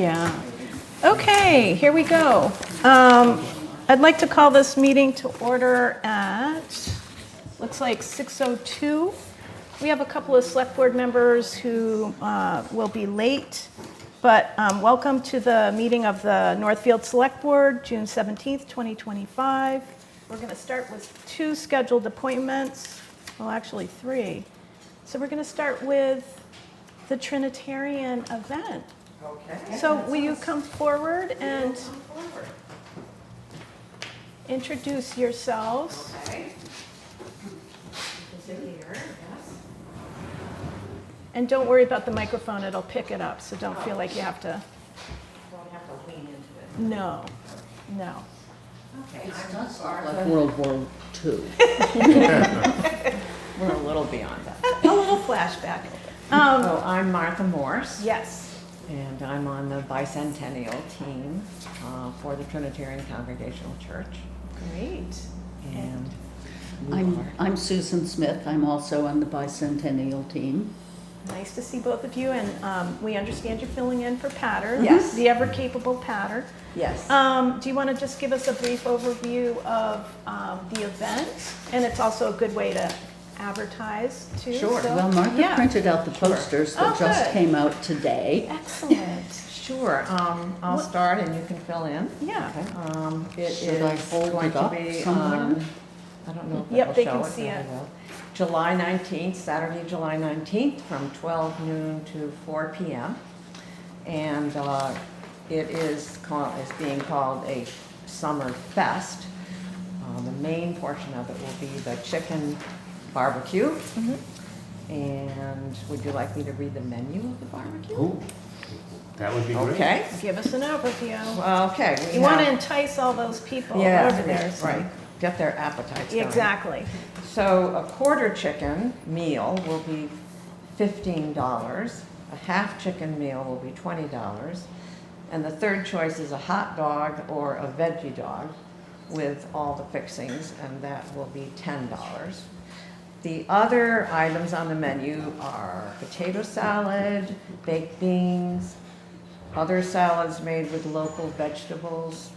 Yeah. Okay, here we go. I'd like to call this meeting to order at, looks like 6:02. We have a couple of select board members who will be late, but welcome to the meeting of the Northfield Select Board, June 17th, 2025. We're going to start with two scheduled appointments, well, actually three. So we're going to start with the Trinitarian event. Okay. So will you come forward and introduce yourselves? Okay. Is it here? Yes. And don't worry about the microphone, it'll pick it up, so don't feel like you have to, Don't have to lean into it. no. Okay. It's I'm not Martha. like World War II. We're a little beyond that. A little flashback. So I'm Martha Morse, Yes, and I'm on the bicentennial team for the Trinitarian Congregational Church. great. And we are. I'm Susan Smith. I'm also on the bicentennial team. Nice to see both of you, and we understand you're filling in for Patter. Yes. The ever-capable Patter. Yes. Do you want to just give us a brief overview of the event? And it's also a good way to advertise, too. Sure. so- Well, Martha Yeah. printed out the posters Oh, that just good. came out today. Excellent. Sure. I'll start and you can fill in. Yeah. It Should I is hold going it to up be somewhere? on, I don't know if Yep, it'll they show can it. see There it. we go. July 19th, Saturday, July 19th, from 12 noon to 4 p.m. And it is being called a summer fest. The main portion of it will be the chicken barbecue. And would you like me to read the menu of the barbecue? Oh, that would be great. Okay. Give us an overview. Well, okay. we You want to have- entice all those people Yeah, over there. so- right. Get their appetites going. Exactly. So a quarter chicken meal will be $15. A half chicken meal will be $20. And the third choice is a hot dog or a veggie dog with all the fixings, and that will be $10. The other items on the menu are potato salad, baked beans, other salads made with local vegetables,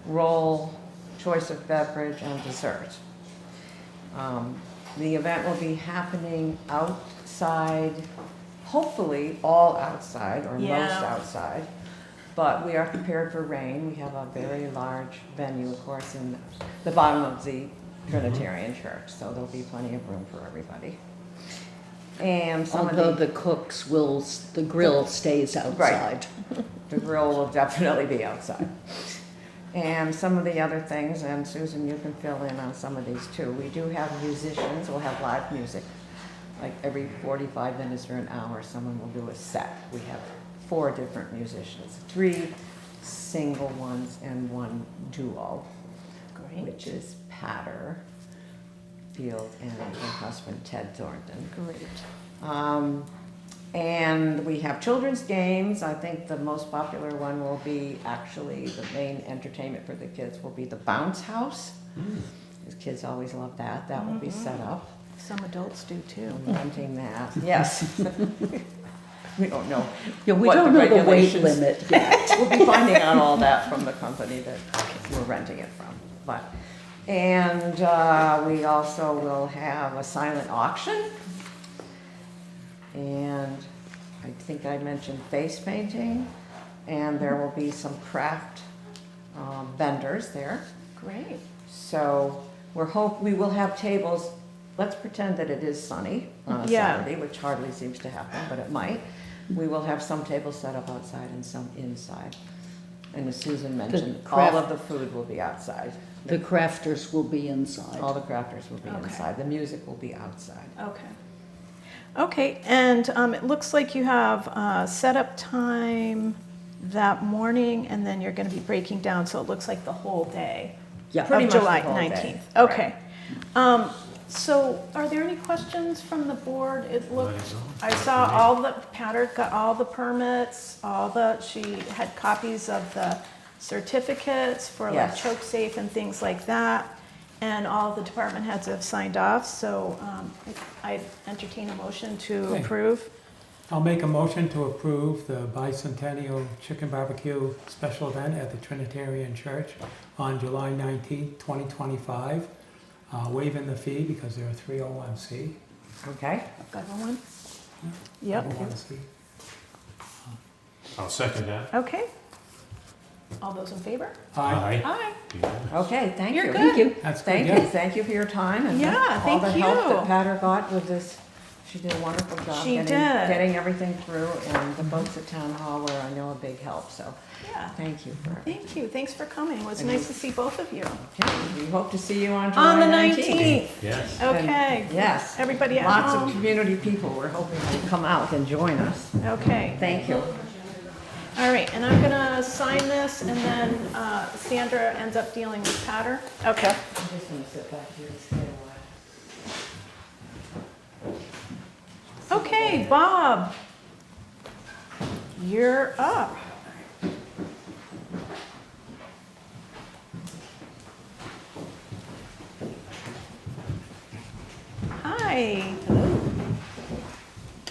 roll, choice of beverage, and dessert. The event will be happening outside, hopefully all outside or most Yeah. outside. But we are prepared for rain. We have a very large venue, of course, in the bottom of the Trinitarian Church, so there'll be plenty of room for everybody. And some Although of the cooks will, the grill stays outside. the grill will definitely be outside. And some of the other things, and Susan, you can fill in on some of these too. We do have musicians, we'll have live music. Like every 45 minutes or an hour, someone will do a set. We have 4 different musicians, 3 single ones and 1 duo, Great. which is Patter Field and her husband Ted Thornton. Great. And we have children's games. I think the most popular one will be, actually, the main entertainment for the kids will be the bounce house. Because kids always love that. That will be set up. Some adults do too. I'm renting that. Yes. We don't know. Yeah, we what don't know the weight regulations- limit yet. We'll be finding out all that from the company that we're renting it from. And we also will have a silent auction. And I think I mentioned face painting. And there will be some craft vendors there. Great. So we will have tables. Let's pretend that it is sunny on a Yeah. Saturday, which hardly seems to happen, but it might. We will have some tables set up outside and some inside. And as Susan mentioned, all craft- of the food will be outside. The crafters will be inside. All the crafters will be Okay. inside. The music will be outside. Okay. Okay, and it looks like you have setup time that morning, and then you're going to be breaking down, so it looks like the whole day. Yeah. Pretty Of much the July whole day. 19th. Right. Okay. So are there any questions from the board? It looked, I saw all the, Patter got all the permits, she had copies of the certificates for like Yes. choke safe and things like that. And all the department heads have signed off, so I entertain a motion to Okay. approve. I'll make a motion to approve the bicentennial chicken barbecue special event at the Trinitarian Church on July 19th, 2025. Waiving the fee because they're a 301c. Okay, 501? Yep, 501c. I'll second that. okay. All those in favor? Aye. Aye. Unanimous. okay, thank you. You're good. That's good, Thank yeah. you, thank you for your time and Yeah, all the thank help you. that Patter got with this. She did a wonderful job She did. getting everything through, and the folks at Town Hall were, I know, a big help, so Yeah. thank you for everything. Thank you. Thanks for coming. It was And nice you- to see both of you. Okay, we hope to see you on On the July 19th. Yes. Okay. And yes. Everybody at Lots home? of community people, we're hoping will come out and join us. Okay. Thank you. All right, and I'm gonna sign this, and then Sandra ends up dealing with Patter. Okay. I'm just gonna sit back here and stay a while. Okay, Bob. You're up. Hi.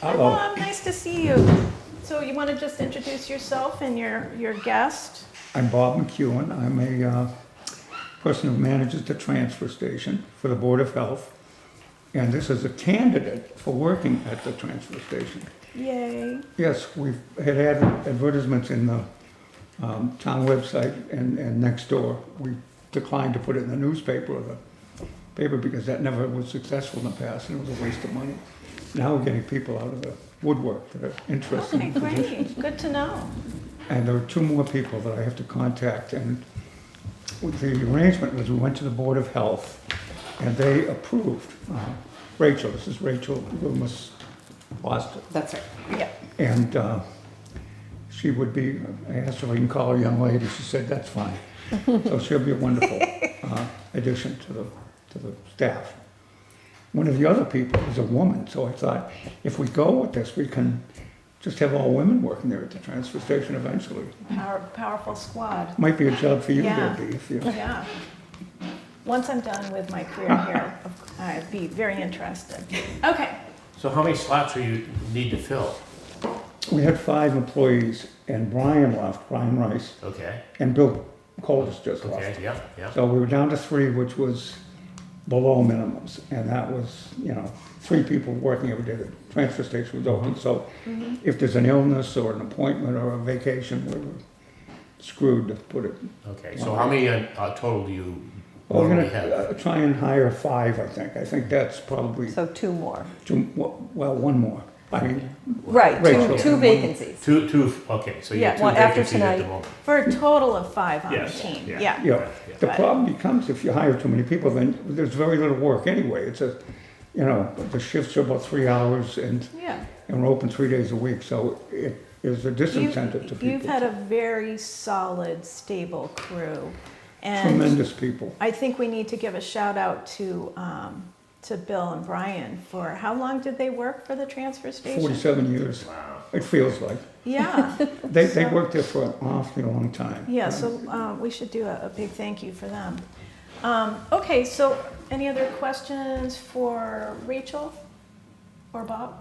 Hi, Hello, Bob. Nice to see you. So you want to just introduce yourself and your guest? I'm Bob McEwen. I'm a person who manages the transfer station for the Board of Health. And this is a candidate for working at the transfer station. Yay. Yes, we've had advertisements in the town website and next door. We declined to put it in the newspaper or the paper because that never was successful in the past and it was a waste of money. Now we're getting people out of the woodwork that are interested Okay, in the position. great. Good to know. And there are two more people that I have to contact, and the arrangement was we went to the Board of Health, and they approved Rachel, this is Rachel Loomis Foster, That's right. Yeah. and she would be, I asked her if I can call her young lady, she said, that's fine. So she'll be a wonderful addition to the staff. One of the other people is a woman, so I thought, if we go with this, we can just have all women working there at the transfer station eventually. Powerful squad. Might be a job for you, Yeah. Debbie, if you. Yeah. Once I'm done with my career here, I'd be very interested. Okay. So how many slots do you need to fill? We had 5 employees, and Brian left, Brian Rice, Okay, and Bill Colders just okay, left. yeah, yeah. So we were down to 3, which was below minimums, and that was, 3 people working every day. The transfer station was open, so if there's an illness or an appointment or a vacation, we were screwed, to put it. Okay, so how many total do you Well, we're normally gonna have? try and hire 5, I think. I think that's probably, So 2 more. well, 1 more. I mean, Right, Rachel. two vacancies. Two, okay, so you Yeah, have 2 one after vacancies at the tonight. moment. For a total of 5 on the Yes, team. yeah. Yeah. yeah, the Right. problem becomes if you hire too many people, then there's very little work anyway. It's the shifts are about 3 hours and Yeah. we're open 3 days a week, so it is a disincentive to people. You've had a very solid, stable crew. And Tremendous people. I think we need to give a shout out to Bill and Brian for, how long did they work for the transfer station? 47 years, it feels like. Yeah. They So- worked there for an awfully long time. Yeah, so we should do a big thank you for them. Okay, so any other questions for Rachel or Bob?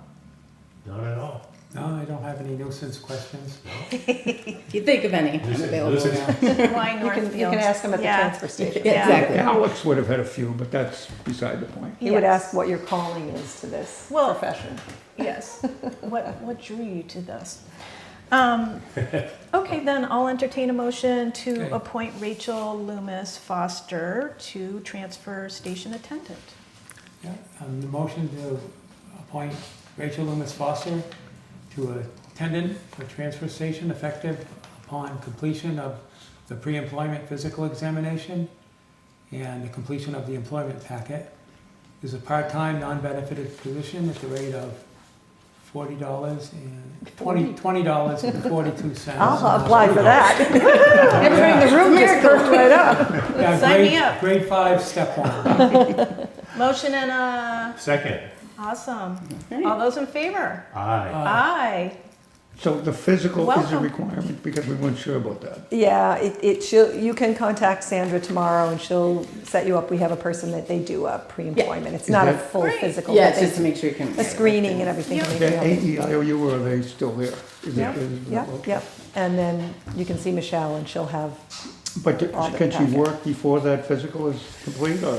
Not at all. No, I don't have any nuisance questions. If you think of any, I'm Listen, available. listen. Why You Northfield? can ask them at the Yeah. transfer station. Yeah. Exactly. Alex would have had a few, but that's beside the point. He would Yes. ask what your calling is to this Well- profession. Yes. What drew you to this? Okay, then I'll entertain a motion to Okay. appoint Rachel Loomis Foster to transfer station attendant. Yeah, the motion to appoint Rachel Loomis Foster to attendant for transfer station effective upon completion of the pre-employment physical examination and the completion of the employment packet. Is a part-time, non-benefited position at the rate of $20.42. I'll apply for that. Everybody in the room just perked right up. Yeah, Sign me up. Grade 5, step 1. Motion and a, Second, awesome. All those in favor? aye. Aye. So the physical is a Welcome. requirement because we weren't sure about that. Yeah, you can contact Sandra tomorrow and she'll set you up. We have a person that they do a pre-employment. It's Is not a that- full Great. physical. Yeah, but it's they- just to make sure you can. a screening and everything. Yeah. to Is make that sure. AEIOU or are they still there? Is it- Yep, is it- yep, okay. yep. And then you can see Michelle and she'll have, But all the can she packet. work before that physical is complete or?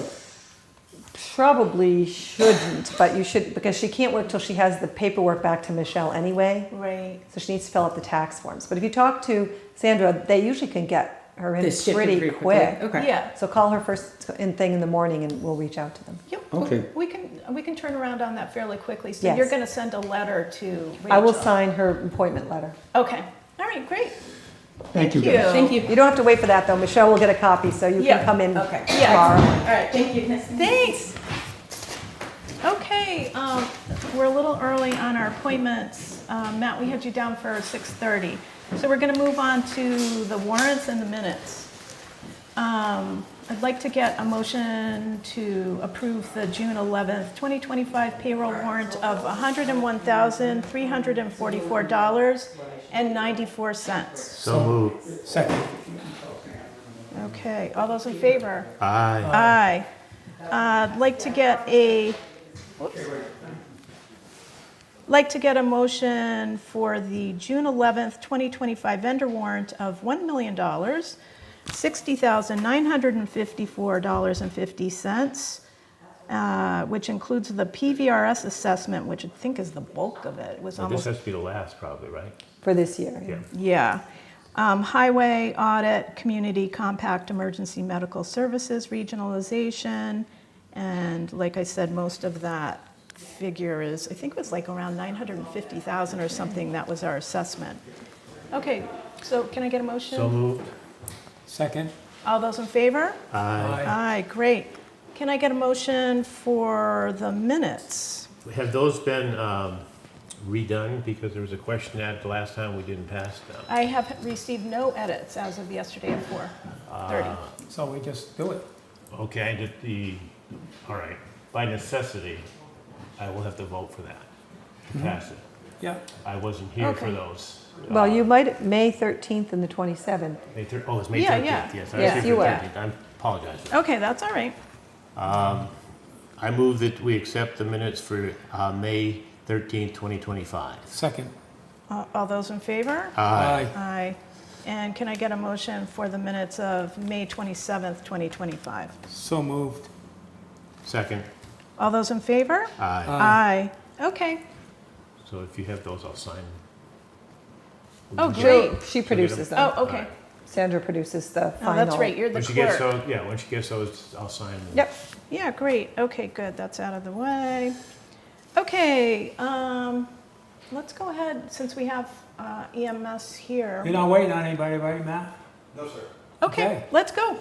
probably shouldn't, but you should, because she can't work till she has the paperwork back to Michelle anyway. Right. So she needs to fill out the tax forms. But if you talk to Sandra, they usually can get her in They shift it pretty pretty quick. quickly. Okay. Yeah. So call her first thing in the morning and we'll reach out to them. Yep. Okay. We can turn around on that fairly quickly. So Yes. you're going to send a letter to Rachel. I will sign her appointment letter. Okay. All right. Great. Thank you, guys. Thank you. You don't have to wait for that though. Michelle will get a copy, so you Yeah, can come in okay. Yeah. tomorrow. All right, thank you. Thanks. Okay, we're a little early on our appointments. Matt, we had you down for 6:30. So we're going to move on to the warrants and the minutes. I'd like to get a motion to approve the June 11th, 2025 payroll warrant of $101,344.94. So moved. Second. Okay, all those in favor? Aye. Aye. I'd like to get a, motion for the June 11th, 2025 vendor warrant of $1 million, $60,954.50, which includes the PVRS assessment, which I think is the bulk of it. It was Well, this almost, has to be the last probably, right? For this year. Yeah. yeah. Highway audit, community compact emergency medical services regionalization, and like I said, most of that figure is, I think it was like around 950,000 or something. That was our assessment. Okay, so can I get a motion? So moved. Second. All those in favor? Aye. Aye, great. Can I get a motion for the minutes? Have those been redone? Because there was a question that the last time we didn't pass them. I have received no edits as of yesterday at 4:30. So we just do it. Okay, all right. By necessity, I will have to vote for that, to pass it. Yeah. I wasn't here for Okay. those. Well, you might, May 13th and the 27th. Oh, it's May 13th, Yeah, yeah. yes. I was Yes, here for you the were. 13th. I apologize. Okay, that's all right. I move that we accept the minutes for May 13th, 2025. Second. All those in favor? Aye. Aye. And can I get a motion for the minutes of May 27th, 2025? So moved. Second. All those in favor? Aye. Aye. Okay. So if you have those, I'll sign them. Oh, great. She produces them. Oh, okay. Sandra produces the Oh, final. that's right, you're the When she gets clerk. those, when she gets those, I'll sign them. Yep. Yeah, great. Okay, good. That's out of the way. Okay, let's go ahead, since we have EMS here. You're not waiting on anybody, right, Matt? Okay, Okay. let's go.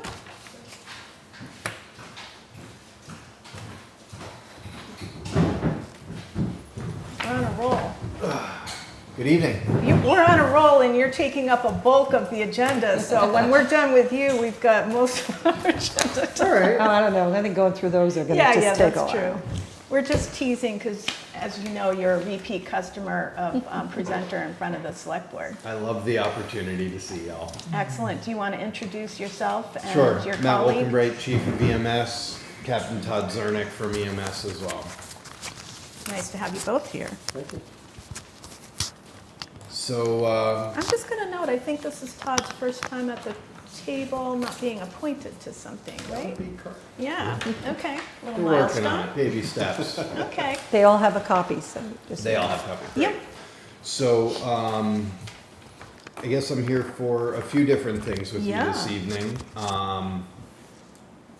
We're on a roll. Good evening. We're on a roll and you're taking up a bulk of the agenda, so when we're done with you, we've got most of our agenda. All right. Oh, I don't know. I think going through those are gonna Yeah, just take a that's while. true. We're just teasing because, as you know, you're a repeat customer of presenter in front of the select board. I love the opportunity to see y'all. Excellent. Do you want to introduce yourself and Sure. your Matt colleague? Wolkenbright, Chief of EMS, Captain Todd Zernick from EMS as well. Nice to have you both here. So, I'm just going to note, I think this is Todd's first time at the table, not being appointed to something, right? Yeah, okay. Little we're working on milestone. it, baby steps. Okay. They all have a copy, so just. They all have copies. Yep. So, I guess I'm here for a few different things with you this Yeah. evening.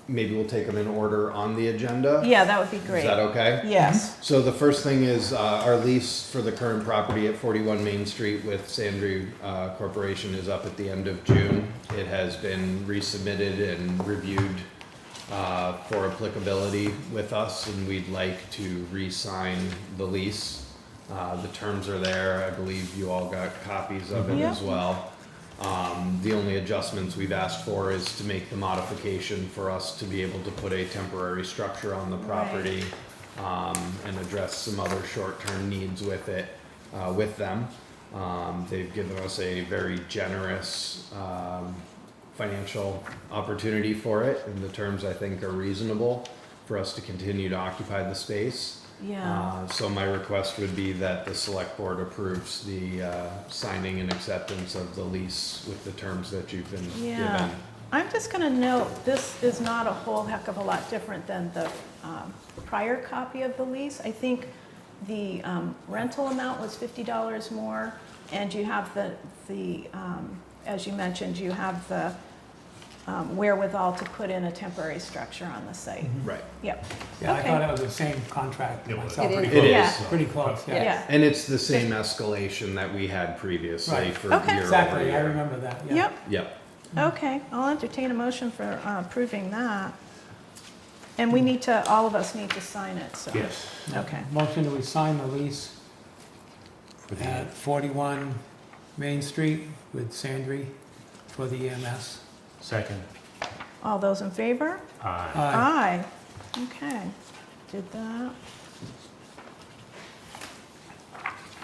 Maybe we'll take them in order on the agenda. Yeah, that would be Is great. that okay? Yes. So the first thing is our lease for the current property at 41 Main Street with Sandry Corporation is up at the end of June. It has been resubmitted and reviewed for applicability with us, and we'd like to re-sign the lease. The terms are there. I believe you all got copies of it as well. The only adjustments we've asked for is to make the modification for us to be able to put a temporary structure on the property and address some other short-term needs with it, with them. They've given us a very generous financial opportunity for it, and the terms I think are reasonable for us to continue to occupy the space. Yeah. So my request would be that the select board approves the signing and acceptance of the lease with the terms that you've been Yeah. given. I'm just going to note, this is not a whole heck of a lot different than the prior copy of the lease. I think the rental amount was $50 more, and you have the as you mentioned, you have the wherewithal to put in a temporary structure on the site. Right. Yep. Yeah, I Okay. thought it was the same contract It was. myself. It Pretty is. It close. is. Pretty close, yeah. Yeah. And it's the same escalation that we had previously Right. for Okay. year Exactly, over I year. remember that, yeah. Yep. Yep. Okay, I'll entertain a motion for approving that. And we need to, all of us need to sign it, so. Yes. Okay. Motion to assign the lease For the- at 41 Main Street with Sandry for the EMS. Second. All those in favor? Aye. Aye. Aye. Okay, did that.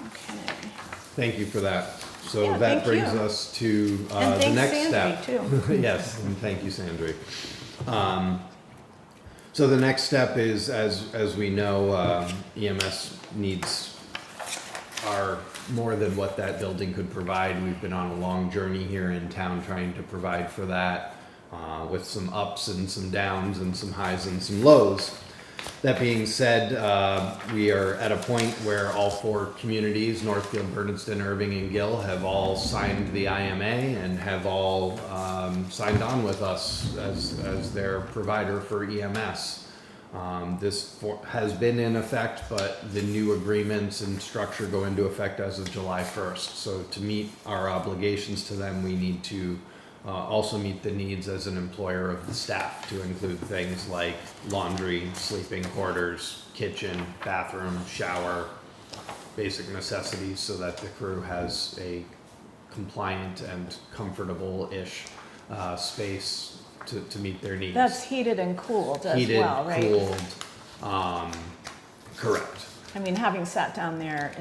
Okay. Thank you for that. So Yeah, that thank brings you. us to And the thanks, next Sandry, step. too. Yes, and thank you, Sandri. So the next step is, as we know, EMS needs are more than what that building could provide. We've been on a long journey here in town trying to provide for that, with some ups and some downs and some highs and some lows. That being said, we are at a point where all four communities, Northfield, Bernardston, Irving, and Gill, have all signed the IMA and have all signed on with us as their provider for EMS. Has been in effect, but the new agreements and structure go into effect as of July 1st. So to meet our obligations to them, we need to also meet the needs as an employer of the staff, to include things like laundry, sleeping quarters, kitchen, bathroom, shower, basic necessities, so that the crew has a compliant and comfortable-ish space to meet their needs. That's heated and cooled as Heated, well, right? cooled, correct. I mean, having sat down there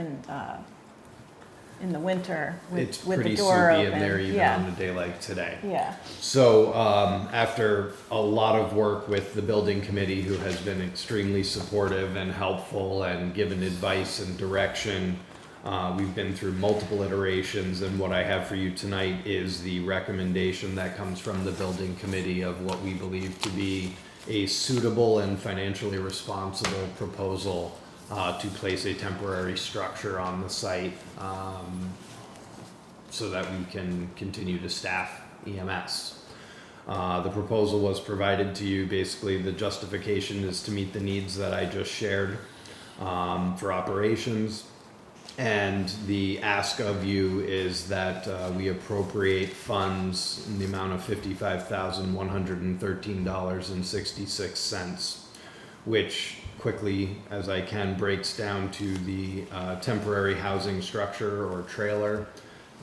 in the winter It's with the pretty door soupy open. in there even Yeah. on a day like today. Yeah, So, after a lot of work with the building committee, who has been extremely supportive and helpful and given advice and direction, we've been through multiple iterations, and what I have for you tonight is the recommendation that comes from the building committee of what we believe to be a suitable and financially responsible proposal to place a temporary structure on the site, so that we can continue to staff EMS. The proposal was provided to you. Basically, the justification is to meet the needs that I just shared for operations. And the ask of you is that we appropriate funds in the amount of $55,113.66, which quickly, as I can, breaks down to the temporary housing structure or trailer.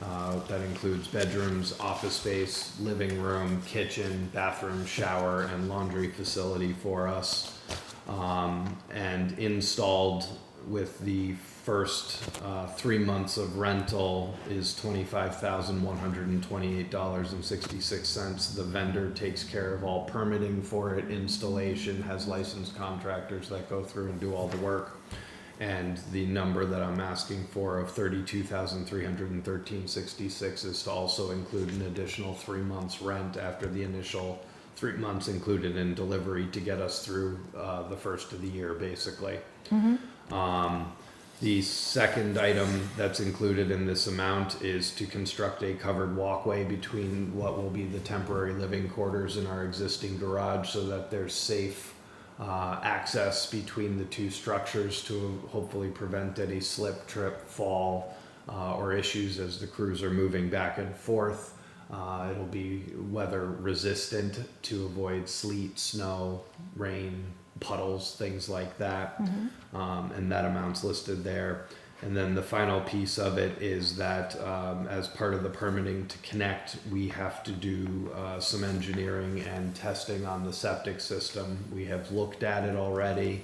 That includes bedrooms, office space, living room, kitchen, bathroom, shower, and laundry facility for us. And installed with the first 3 months of rental is $25,128.66. The vendor takes care of all permitting for it, installation, has licensed contractors that go through and do all the work. And the number that I'm asking for of $32,313.66 is to also include an additional 3 months rent after the initial 3 months included in delivery to get us through the first of the year, basically. The second item that's included in this amount is to construct a covered walkway between what will be the temporary living quarters and our existing garage, so that there's safe access between the two structures to hopefully prevent any slip, trip, fall, or issues as the crews are moving back and forth. It'll be weather resistant to avoid sleet, snow, rain, puddles, things like that. And that amount's listed there. And then the final piece of it is that as part of the permitting to connect, we have to do some engineering and testing on the septic system. We have looked at it already.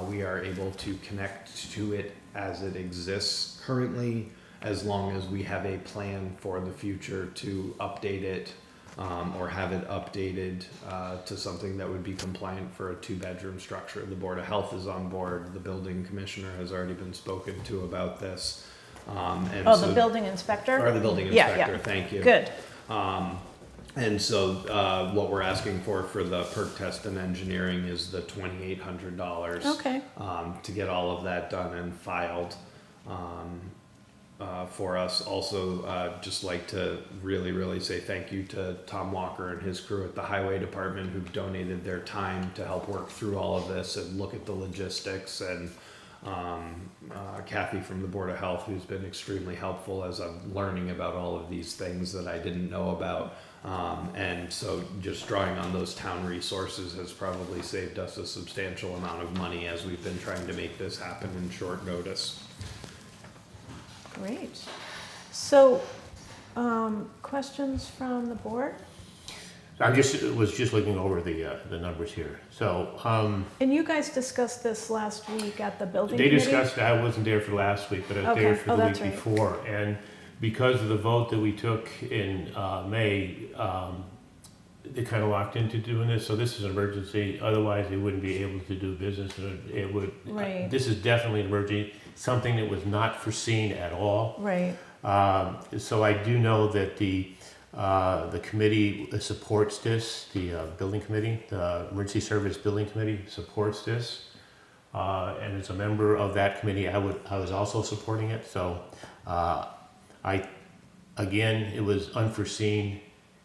We are able to connect to it as it exists currently, as long as we have a plan for the future to update it or have it updated to something that would be compliant for a 2-bedroom structure. The Board of Health is on board. The building commissioner has already been spoken to about this. And Oh, so- the building inspector? Or the building Yeah, inspector, yeah. thank you. Good. And so what we're asking for the perk test and engineering is the $2,800. Okay. To get all of that done and filed for us. Also, just like to really say thank you to Tom Walker and his crew at the Highway Department who've donated their time to help work through all of this and look at the logistics, and Kathy from the Board of Health, who's been extremely helpful as I'm learning about all of these things that I didn't know about. And so just drawing on those town resources has probably saved us a substantial amount of money as we've been trying to make this happen in short notice. Great. So, questions from the board? I was just looking over the numbers here. So, And you guys discussed this last week at the building they committee? discussed, I wasn't there for last week, but I was Okay. there for Oh, the that's week right. before. And because of the vote that we took in May, they kind of locked into doing this. So this is an emergency. Otherwise, they wouldn't be able to do business. And it would. Right. This is definitely an emergency. Something that was not foreseen at all. Right. So I do know that the committee supports this. The building committee, the emergency service building committee, supports this. And as a member of that committee, I was also supporting it. So again, it was unforeseen,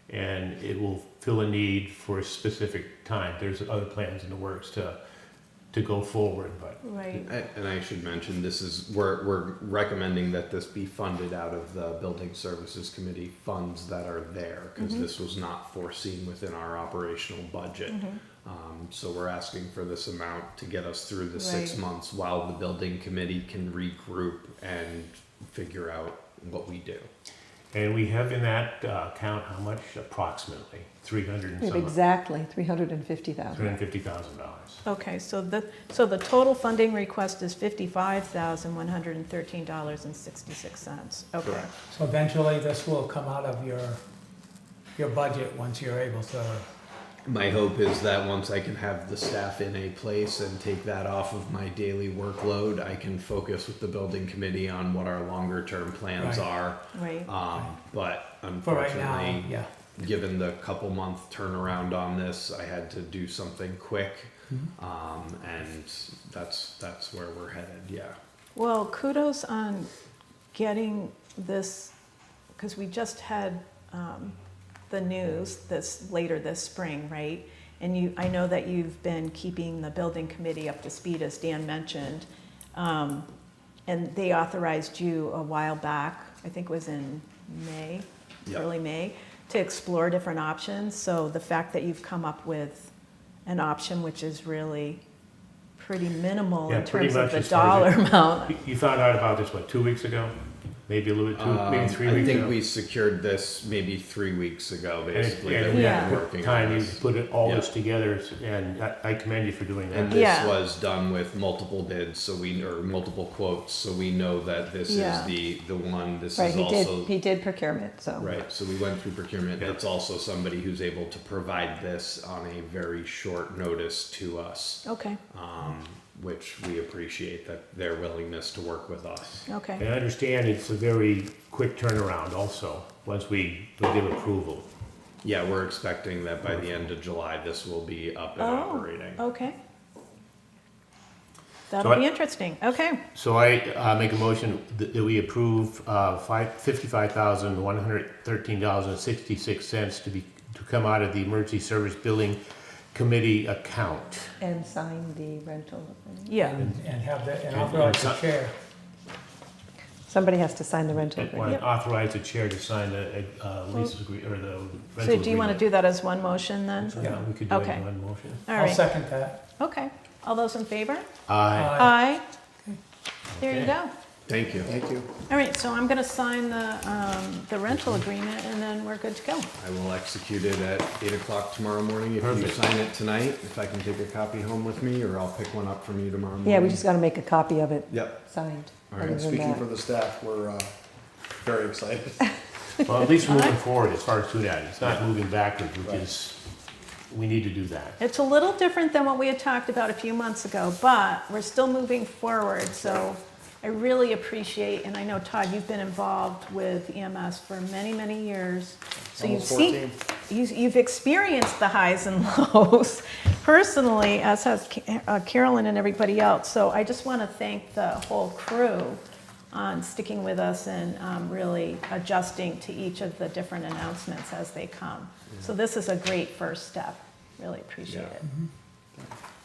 and it will fill a need for a specific time. There's other plans in the works to go forward, but Right. And I should mention, we're recommending that this be funded out of the Building Services Committee funds that are there, because this was not foreseen within our operational budget. So we're asking for this amount to get us through the 6 Right. months while the Building Committee can regroup and figure out what we do. and we have in that account how much? Approximately 300 and We have some exactly 350,000. $350,000. Okay, so the total funding request is $55,113.66. Okay. Correct. So eventually this will come out of your budget once you're able to. My hope is that once I can have the staff in a place and take that off of my daily workload, I can focus with the building committee on what our longer term plans Right. are. Right. But For right now, unfortunately, yeah. given the couple month turnaround on this, I had to do something quick. And that's where we're headed, yeah. Well, kudos on getting this, because we just had the news later this spring, right? And I know that you've been keeping the building committee up to speed, as Dan mentioned. And they authorized you a while back, I think it was in May, Yep. early May, to explore different options. So the fact that you've come up with an option which is really pretty minimal Yeah, in pretty terms of much the as far as dollar amount. You found out about this, what, 2 weeks ago? Maybe a little bit, maybe 3 weeks I think ago? we secured this maybe 3 weeks ago, basically, And that we've Yeah. been working on time you this. put all this Yeah. together, and I commend you for doing And that. this Yeah. was done with multiple bids, or multiple quotes, so we know that this Yeah. is the one. This Right, is he also did right. procurement, so. So we went through procurement. Yeah. That's also somebody who's able to provide this on a very short notice to us, Okay, which we appreciate that their willingness to work with us. okay. And I understand it's a very quick turnaround also, once we give approval. Yeah, we're expecting that by the end of July, this will be up and Oh, operating. okay. That'll be interesting, okay. So I make a motion that we approve $55,113.66 to come out of the Emergency Service Building Committee account. And sign the rental agreement. Yeah, And have the, and And- authorize and the si- chair. Somebody has to sign the rental And agreement. authorize the chair to sign the lease agree, or the rental so do you want to agreement. do that as one motion then? Yeah, we could do it Okay. in one motion. All I'll right, second that. okay. All those in favor? Aye. Aye. There you Okay. go. Thank you. All right, so I'm going to sign the rental agreement and then we're good to go. I will execute it at 8 o'clock tomorrow morning. If you Perfect. sign it tonight, if I can take a copy home with me, or I'll pick one up from you tomorrow morning. Yeah, we just gotta make a copy of it Yep. signed. All right. Other than Speaking that. for the staff, we're very excited. Well, at least we're moving forward as far as to that. It's not moving backwards, which is, we need to do that. It's a little different than what we had talked about a few months ago, but we're still moving forward. So I really appreciate, and I know, Todd, you've been involved with EMS for many, many years. So Almost you've 14. you've experienced the highs and lows personally, as has Carolyn and everybody else. So I just want to thank the whole crew on sticking with us and really adjusting to each of the different announcements as they come. So this is a great first step. Really appreciate it.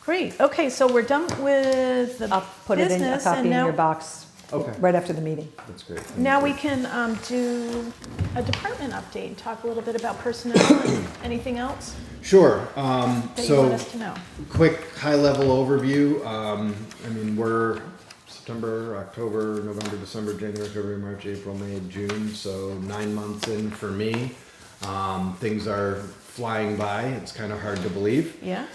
Great. Okay, so we're done with the I'll put it in a business, copy and in now your box Okay. right after the meeting. That's great. now we can do a department update and talk a little bit about personnel and anything else Sure. that you So want us to know. quick high-level overview. I mean, we're September, October, November, December, January, February, March, April, May, June. So 9 months in for me. Things are flying by. It's kind of hard to believe. Yeah.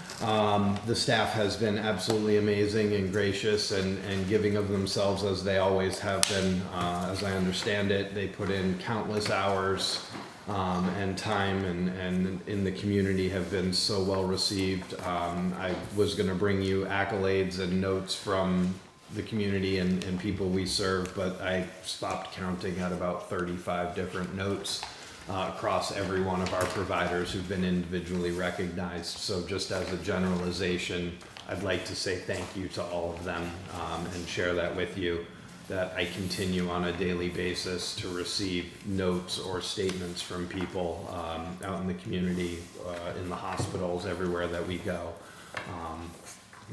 The staff has been absolutely amazing and gracious and giving of themselves as they always have been. As I understand it, they put in countless hours and time and in the community have been so well received. I was going to bring you accolades and notes from the community and people we serve, but I stopped counting at about 35 different notes across every one of our providers who've been individually recognized. So just as a generalization, I'd like to say thank you to all of them and share that with you, that I continue on a daily basis to receive notes or statements from people out in the community, in the hospitals, everywhere that we go.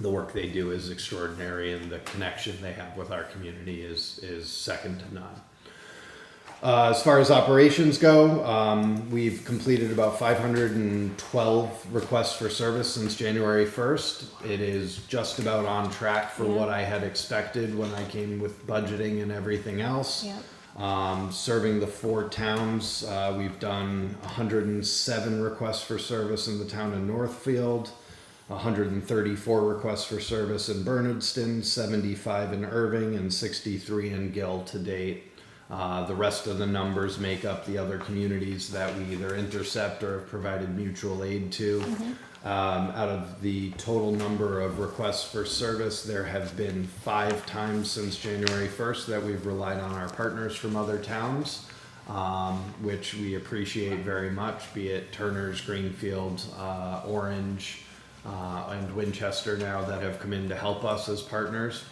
The work they do is extraordinary, and the connection they have with our community is second to none. As far as operations go, we've completed about 512 requests for service since January 1st. It is just about on track for what I had expected when I came with budgeting and everything else. Yeah. Serving the 4 towns, we've done 107 requests for service in the town of Northfield, 134 requests for service in Bernardston, 75 in Irving, and 63 in Gill to date. The rest of the numbers make up the other communities that we either intercept or have provided mutual aid to. Out of the total number of requests for service, there have been 5 times since January 1st that we've relied on our partners from other towns, which we appreciate very much, be it Turner's, Greenfield, Orange, and Winchester now that have come in to help us as partners.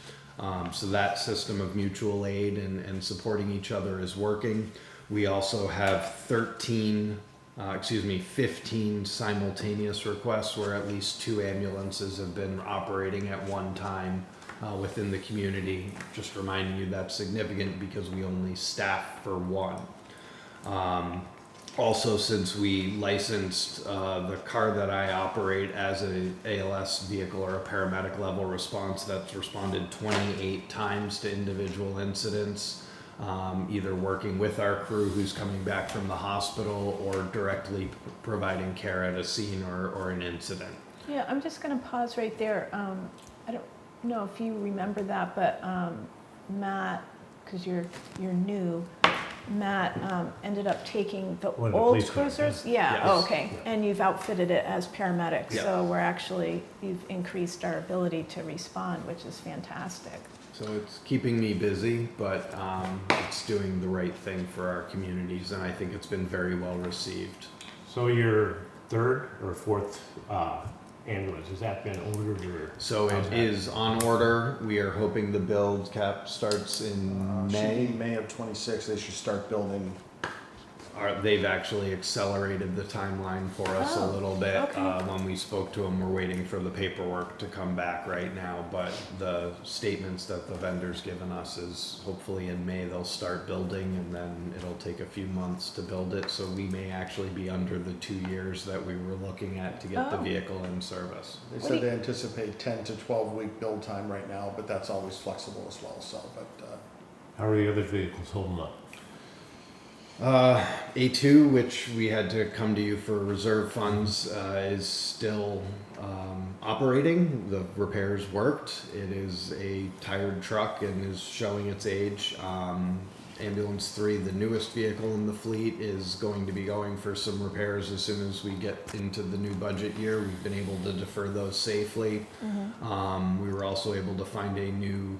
So that system of mutual aid and supporting each other is working. We also have 15 simultaneous requests where at least 2 ambulances have been operating at one time within the community. Just reminding you that's significant because we only staff for 1. Also, since we licensed the car that I operate as an ALS vehicle or a paramedic level response, that's responded 28 times to individual incidents, either working with our crew who's coming back from the hospital or directly providing care at a scene or an incident. Yeah, I'm just going to pause right there. I don't know if you remember that, but Matt, because you're new, Matt ended up taking the One of the old police cars, cruisers. yeah. Yeah, Yes. oh, okay. And you've outfitted it as paramedics. Yeah. So you've increased our ability to respond, which is fantastic. So it's keeping me busy, but it's doing the right thing for our communities, and I think it's been very well received. So your 3rd or 4th ambulance, has that been ordered or? So how's it that? is on order. We are hoping the build cap starts in May. May of 26, they should start building. They've actually accelerated the timeline for us a Oh, little bit. okay. When we spoke to them, we're waiting for the paperwork to come back right now, but the statements that the vendor's given us is hopefully in May they'll start building, and then it'll take a few months to build it, so we may actually be under the 2 years that we were looking at to get the Oh. vehicle in service. They What said do you- they anticipate 10 to 12 week build time right now, but that's always flexible as well, so, but, How are the other vehicles holding up? A2, which we had to come to you for reserve funds, is still operating. The repairs worked. It is a tired truck and is showing its age. Ambulance 3, the newest vehicle in the fleet, is going to be going for some repairs as soon as we get into the new budget year. We've been able to defer those safely. We were also able to find a new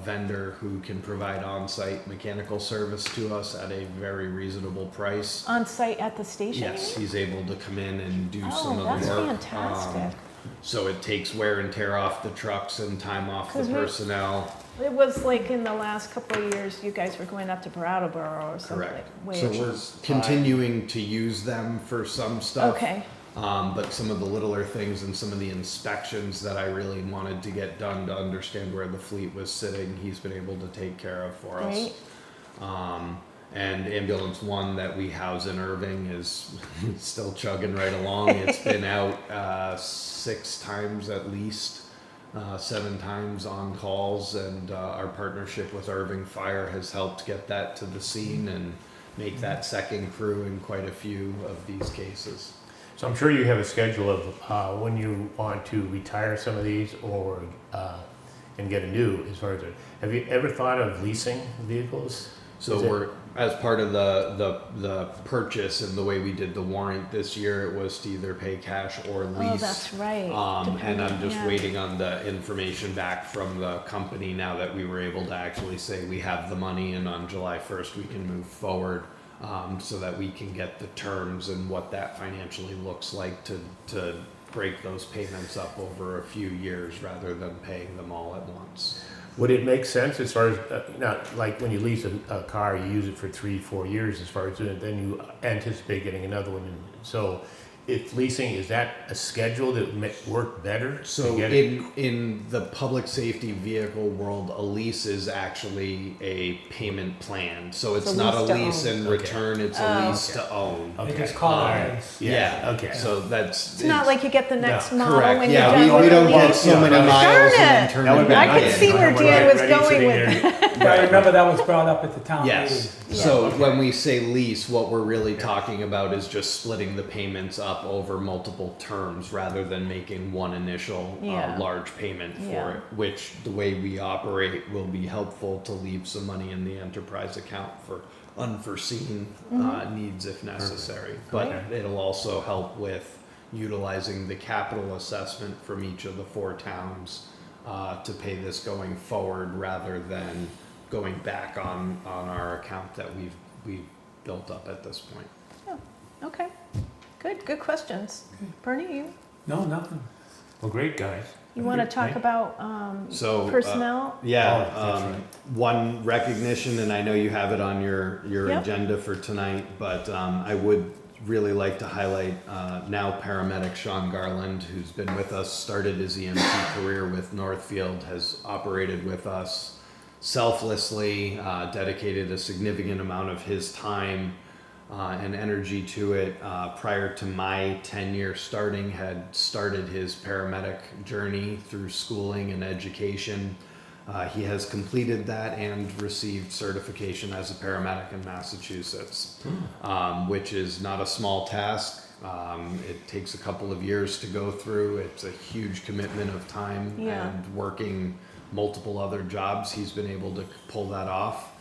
vendor who can provide on-site mechanical service to us at a very reasonable price. On site at the station? Yes, he's able to come in and do Oh, some of that's the work. fantastic. So it takes wear and tear off the trucks and time off the 'Cause we- personnel. It was like in the last couple of years, you guys were going up to Brattleboro or something. Correct. Way So we're continuing to use them for some stuff. Okay, But some of the littler things and some of the inspections that I really wanted to get done to understand where the fleet was sitting, he's been able to take care of for us. great. And Ambulance 1 that we house in Irving is still chugging right along. It's been out 6 times at least, 7 times on calls, and our partnership with Irving Fire has helped get that to the scene and make that second crew in quite a few of these cases. So I'm sure you have a schedule of when you want to retire some of these or and get a new. As far as have you ever thought of leasing vehicles? So Is it- we're, as part of the purchase and the way we did the warrant this year, it was to either pay cash or lease. Oh, that's right. And I'm just Yeah. waiting on the information back from the company now that we were able to actually say we have the money, and on July 1st we can move forward, so that we can get the terms and what that financially looks like to break those payments up over a few years rather than paying them all at once. Would it make sense as far as, not like when you lease a car, you use it for 3-4 years as far as, then you anticipate getting another one. And so if leasing, is that a schedule that would work better? to So get it? in the public safety vehicle world, a lease is actually a payment plan. So it's a not a lease to lease own. in Okay. return, it's a lease to own. They Okay. just call All it right. a lease. Yeah. Okay. So that's. It's not like you get the next model Correct, when yeah, you're done we with don't the get lease. so many Darn miles it. and then turn That would've it been back I could in. see where Ready- Dan was ready going sitting with there. Yeah, I remember that was brought up at the town Yes, meeting. so when we say lease, what we're really talking about is just splitting the payments up over multiple terms rather than making one initial Yeah. large payment for Yeah. it, which the way we operate will be helpful to leave some money in the enterprise account for unforeseen needs if necessary. But it'll also help with utilizing the capital assessment from each of the 4 towns to pay this going forward rather than going back on our account that we've built up at this point. Yeah. Okay, good questions. Bernie, No, nothing. Well, great, guys. you want to talk Right. about So personnel? yeah, Oh, that's right. one recognition, and I know you have it on your Yep. agenda for tonight, but I would really like to highlight now paramedic Sean Garland, who's been with us, started his EMT career with Northfield, has operated with us selflessly, dedicated a significant amount of his time and energy to it. Prior to my tenure starting, had started his paramedic journey through schooling and education. He has completed that and received certification as a paramedic in Massachusetts, which is not a small task. It takes a couple of years to go through. It's a huge commitment of time Yeah. and working multiple other jobs. He's been able to pull that off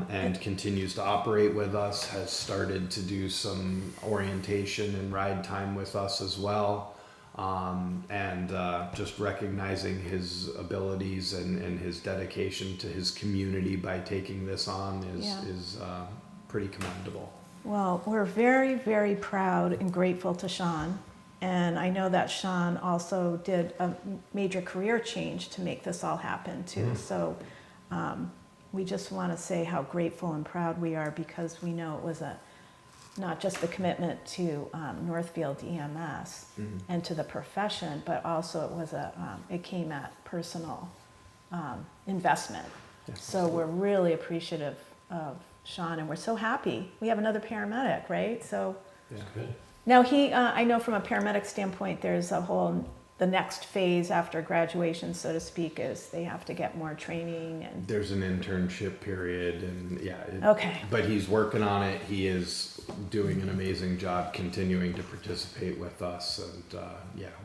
and continues to operate with us, has started to do some orientation and ride time with us as well. And just recognizing his abilities and his dedication to his community by taking this on is pretty commendable. Well, we're very, very proud and grateful to Sean. And I know that Sean also did a major career change to make this all happen too. So we just want to say how grateful and proud we are, because we know it was not just the commitment to Northfield EMS and to the profession, but also it came at personal investment. So we're really appreciative of Sean, and we're so happy. We have another paramedic, right? So Good. now I know from a paramedic standpoint, there's the next phase after graduation, so to speak, is they have to get more training and. There's an internship period and Okay. but he's working on it. He is doing an amazing job continuing to participate with us, and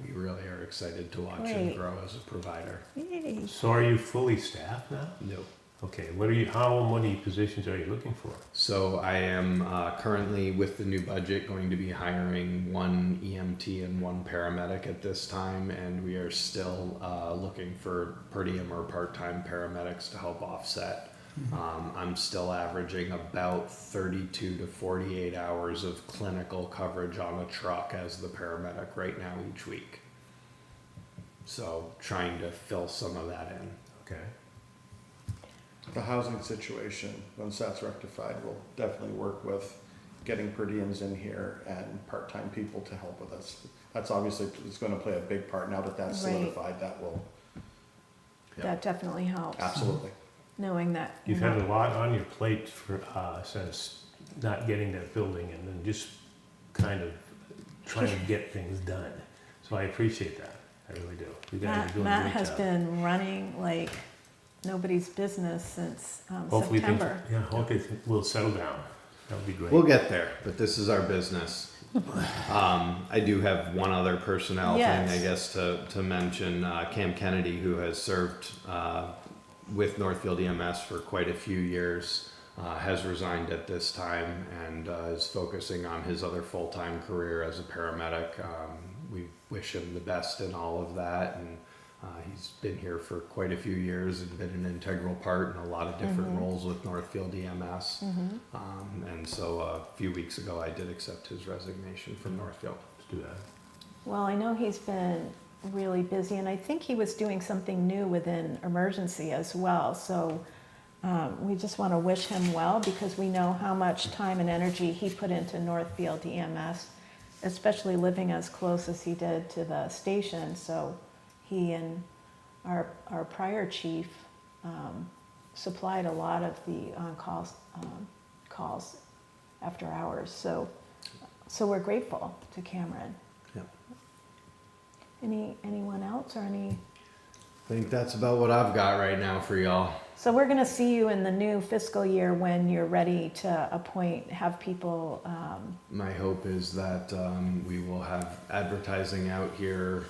we really are excited to watch him Great. grow as a provider. Yay. So are you fully staffed now? No. Okay, how many positions are you looking for? So I am currently, with the new budget, going to be hiring one EMT and one paramedic at this time, and we are still looking for per diem or part-time paramedics to help offset. I'm still averaging about 32 to 48 hours of clinical coverage on a truck as the paramedic right now each week. So trying to fill some of that in. Okay. The housing situation, once that's rectified, we'll definitely work with getting per diems in here and part-time people to help with us. That's obviously, it's gonna play a big part. Now that that's Right. solidified, that will, That definitely helps, absolutely. knowing that. You've had a lot on your plate for, since not getting that building and then just kind of trying to get things done. So I appreciate that. I really do. You guys are doing a Matt great has job. been running like nobody's business since Hopefully things, September. yeah, hopefully we'll settle down. That would be great. We'll get there, but this is our business. I do have one other personnel Yes. thing, I guess, to mention. Cam Kennedy, who has served with Northfield EMS for quite a few years, has resigned at this time and is focusing on his other full-time career as a paramedic. We wish him the best in all of that, and he's been here for quite a few years and been an integral part in a lot of different roles with Northfield EMS. And so a few weeks ago, I did accept his resignation from Northfield. Let's do that. Well, I know he's been really busy, and I think he was doing something new within emergency as well. So we just want to wish him well, because we know how much time and energy he put into Northfield EMS, especially living as close as he did to the station. So he and our prior chief supplied a lot of the calls after hours. So we're grateful to Cameron. Yeah. Anyone else or any? I think that's about what I've got right now for y'all. So we're going to see you in the new fiscal year when you're ready to have people. My hope is that we will have advertising out here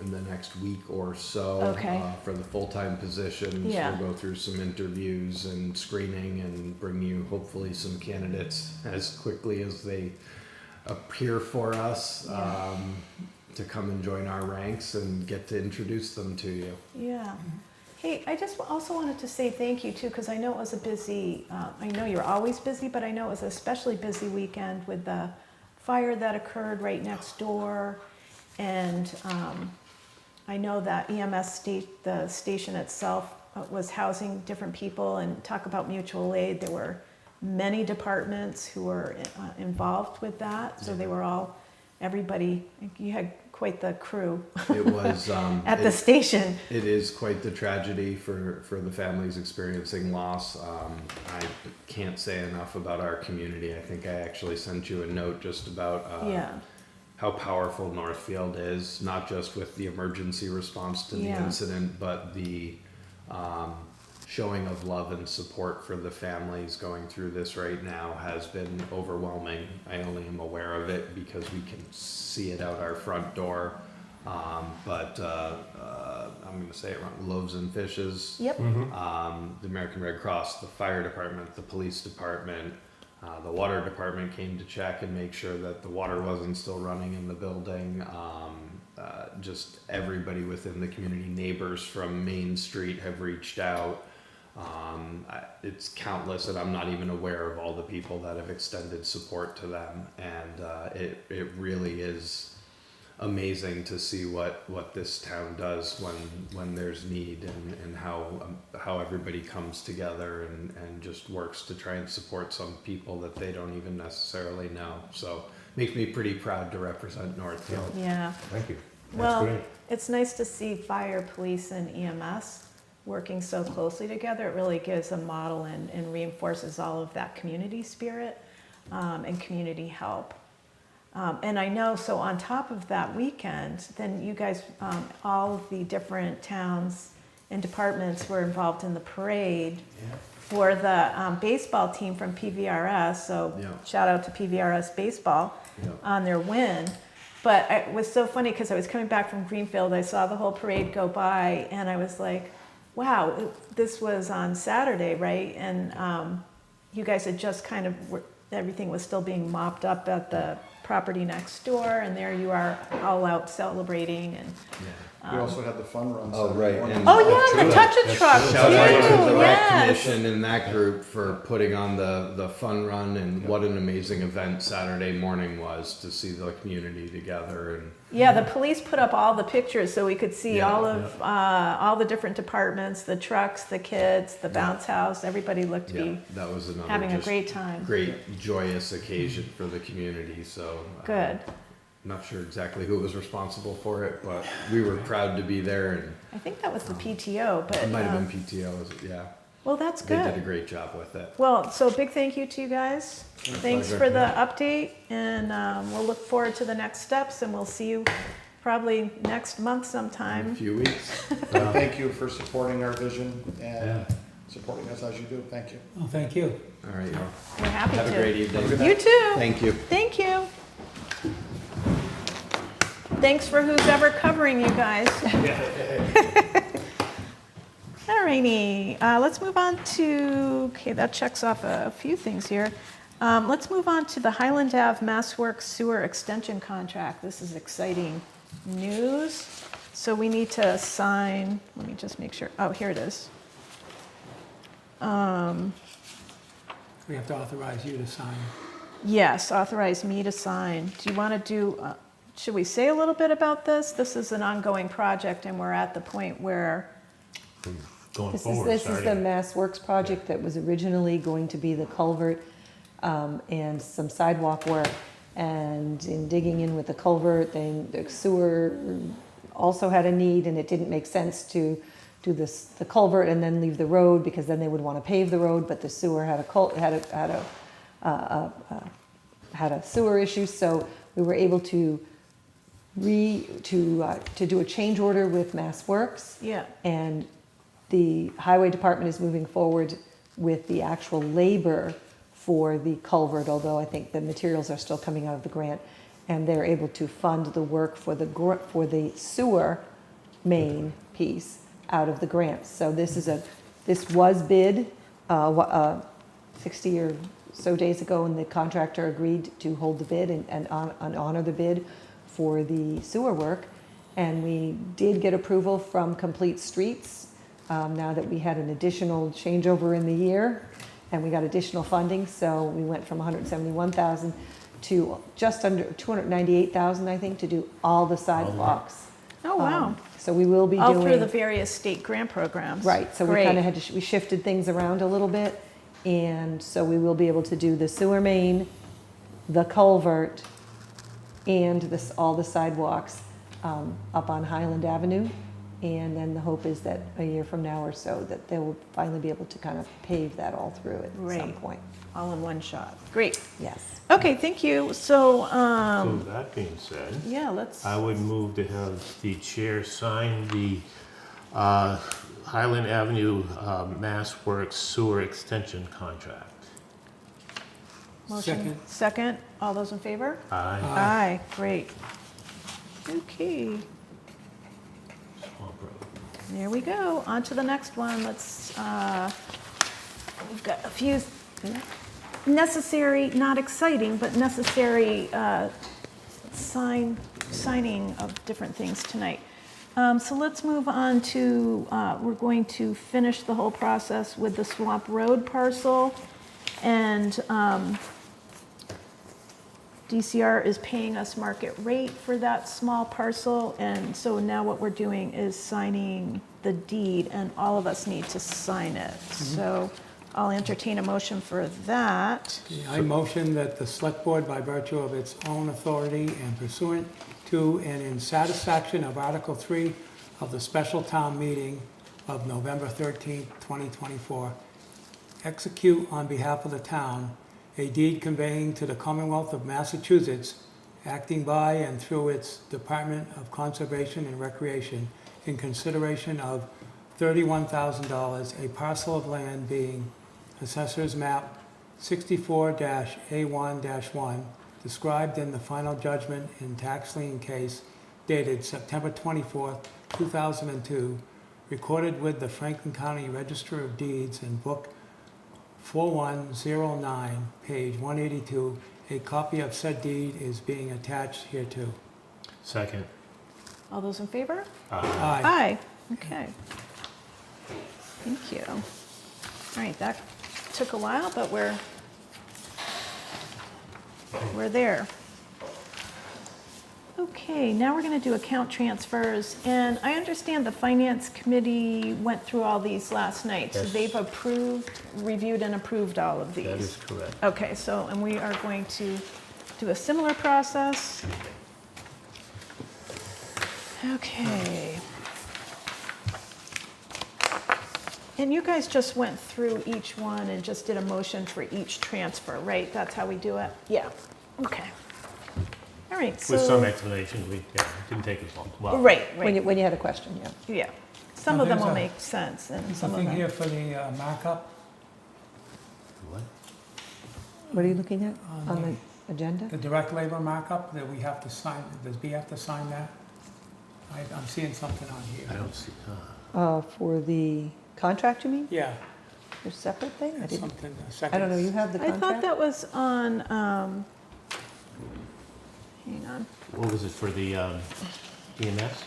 in the next week or so Okay. For the full-time positions. Yeah. We'll go through some interviews and screening and bring you hopefully some candidates as quickly as they appear for us. Yeah. To come and join our ranks and get to introduce them to you. Yeah. Hey, I just also wanted to say thank you too, because I know it was a busy, I know you're always busy, but I know it was an especially busy weekend with the fire that occurred right next door. And I know that EMS, the station itself was housing different people, and talk about mutual aid. There were many departments who were involved with that. So they were all, everybody, you had quite the crew It was at the station. It is quite the tragedy for the families experiencing loss. I can't say enough about our community. I think I actually sent you a note just about Yeah. how powerful Northfield is, not just with the emergency response to the Yeah. incident, but the showing of love and support for the families going through this right now has been overwhelming. I only am aware of it because we can see it out our front door. But I'm going to say it wrong, Loaves and Fishes, Yep. the American Red Cross, the fire department, the police department, the water department came to check and make sure that the water wasn't still running in the building. Just everybody within the community, neighbors from Main Street have reached out. It's countless, and I'm not even aware of all the people that have extended support to them. And it really is amazing to see what this town does when there's need, and how everybody comes together and just works to try and support some people that they don't even necessarily know. So makes me pretty proud to represent Northfield. Yeah. Thank you. That's Well, great. it's nice to see fire, police, and EMS working so closely together. It really gives a model and reinforces all of that community spirit and community help. And I know, so on top of that weekend, then you guys, all of the different towns and departments were involved in the parade for the baseball team from PVRS. So Yeah. shout out to PVRS Baseball Yeah. on their win. But it was so funny because I was coming back from Greenfield. I saw the whole parade go by, and I was like, wow, this was on Saturday, right? And you guys had just kind of, everything was still being mopped up at the property next door, and there you are all out celebrating and. We also had the fun run. Oh, Saturday right, morning. and- Oh, yeah, the touch a truck too, Shout out to the rec yes. commission and that group for putting on the fun run, and what an amazing event Saturday morning was to see the community together. And Yeah, the police put up all the pictures so we could see Yeah, all the different departments, the trucks, the kids, the bounce house, everybody looked to yeah, be that was another having a just great time. great joyous occasion for the community. So Good. not sure exactly who was responsible for it, but we were proud to be there, and I think that was the PTO, but, it might have been PTO. Yeah, well, that's they did a good. great job with it. Well, so big thank you to you guys. Thanks pleasure. for the update, and we'll look forward to the next steps, and we'll see you probably next month In a sometime. few weeks. Thank you for supporting our vision and Yeah. supporting us as you do. Thank you. Well, thank you. All right, y'all. We're happy Have a great to. evening. You too. Thank you. Thank you. Thanks for who's ever covering you guys. All righty, let's move on to, okay, that checks off a few things here. Let's move on to the Highland Ave Mass Works Sewer Extension Contract. This is exciting news. So we need to sign, let me just make sure, oh, here it is. We have to authorize you to sign. Yes, authorize me to sign. Do you want to do, should we say a little bit about this? This is an ongoing project, and we're at the point where, Going This forward, is the starting. Mass Works project that was originally going to be the culvert and some sidewalk work. And in digging in with the culvert, then the sewer also had a need, and it didn't make sense to do this, the culvert and then leave the road, because then they would want to pave the road, but the sewer had a sewer issue, so we were able to do a change order with Mass Works. yeah, And the highway department is moving forward with the actual labor for the culvert, although I think the materials are still coming out of the grant. And they're able to fund the work for the sewer main piece out of the grant. So this was bid 60 or so days ago, and the contractor agreed to hold the bid and honor the bid for the sewer work. And we did get approval from Complete Streets, now that we had an additional changeover in the year, and we got additional funding, so we went from 171,000 to just under 298,000, I think, to do all the sidewalks. oh, wow. So we will be All doing. through the various state grant programs. Right, so we Great. kind of had to, we shifted things around a little bit, and so we will be able to do the sewer main, the culvert, and all the sidewalks up on Highland Avenue. And then the hope is that a year from now or so, that they will finally be able to kind of pave that all through at some Right. point. All in one shot. Great. Yes. Okay, thank you. So, So that being said, yeah, let's, I would move to have the chair sign the Highland Avenue Mass Works Sewer Extension Contract. motion, second. All those in favor? Aye. Aye, great. Okay, Swamp Road. there we go. On to the next one. Let's, we've got a few necessary, not exciting, but necessary signing of different things tonight. So let's move on to, we're going to finish the whole process with the Swamp Road parcel. And DCR is paying us market rate for that small parcel. And so now what we're doing is signing the deed, and all of us need to sign it. So I'll entertain a motion for that. I motion that the select board, by virtue of its own authority and pursuant to and in satisfaction of Article 3 of the special town meeting of November 13th, 2024, execute on behalf of the town a deed conveying to the Commonwealth of Massachusetts, acting by and through its Department of Conservation and Recreation, in consideration of $31,000, a parcel of land being Assessor's Map 64-A1-1, described in the final judgment in tax lien case dated September 24th, 2002, recorded with the Franklin County Register of Deeds in Book 4109, page 182. A copy of said deed is being attached hereto. Second. All those in favor? Aye. Aye. Okay. Thank you. All right, that took a while, but we're there. Okay, now we're going to do account transfers, and I understand the Finance Committee went through all these last night, so Yes. they've reviewed and approved all of these. That is correct. Okay, so, and we are going to do a similar process. Okay. And you guys just went through each one and just did a motion for each transfer, right? That's how we do it? Yeah, okay. All right, so. With some explanation, it didn't take as long. Well, Right, When you, right, when you had a question, yeah. yeah. Some Now, of them there's will a- make sense and some of Something them. here for the markup What? What are you looking at on on the agenda? the direct labor markup that we have to sign. Does B have to sign that? I'm seeing something on I here. don't see, For the contract, you mean? Yeah, Your separate thing? I didn't, something, a second. I don't know, you have the I contract? thought that was on, hang on. what was it for the EMS?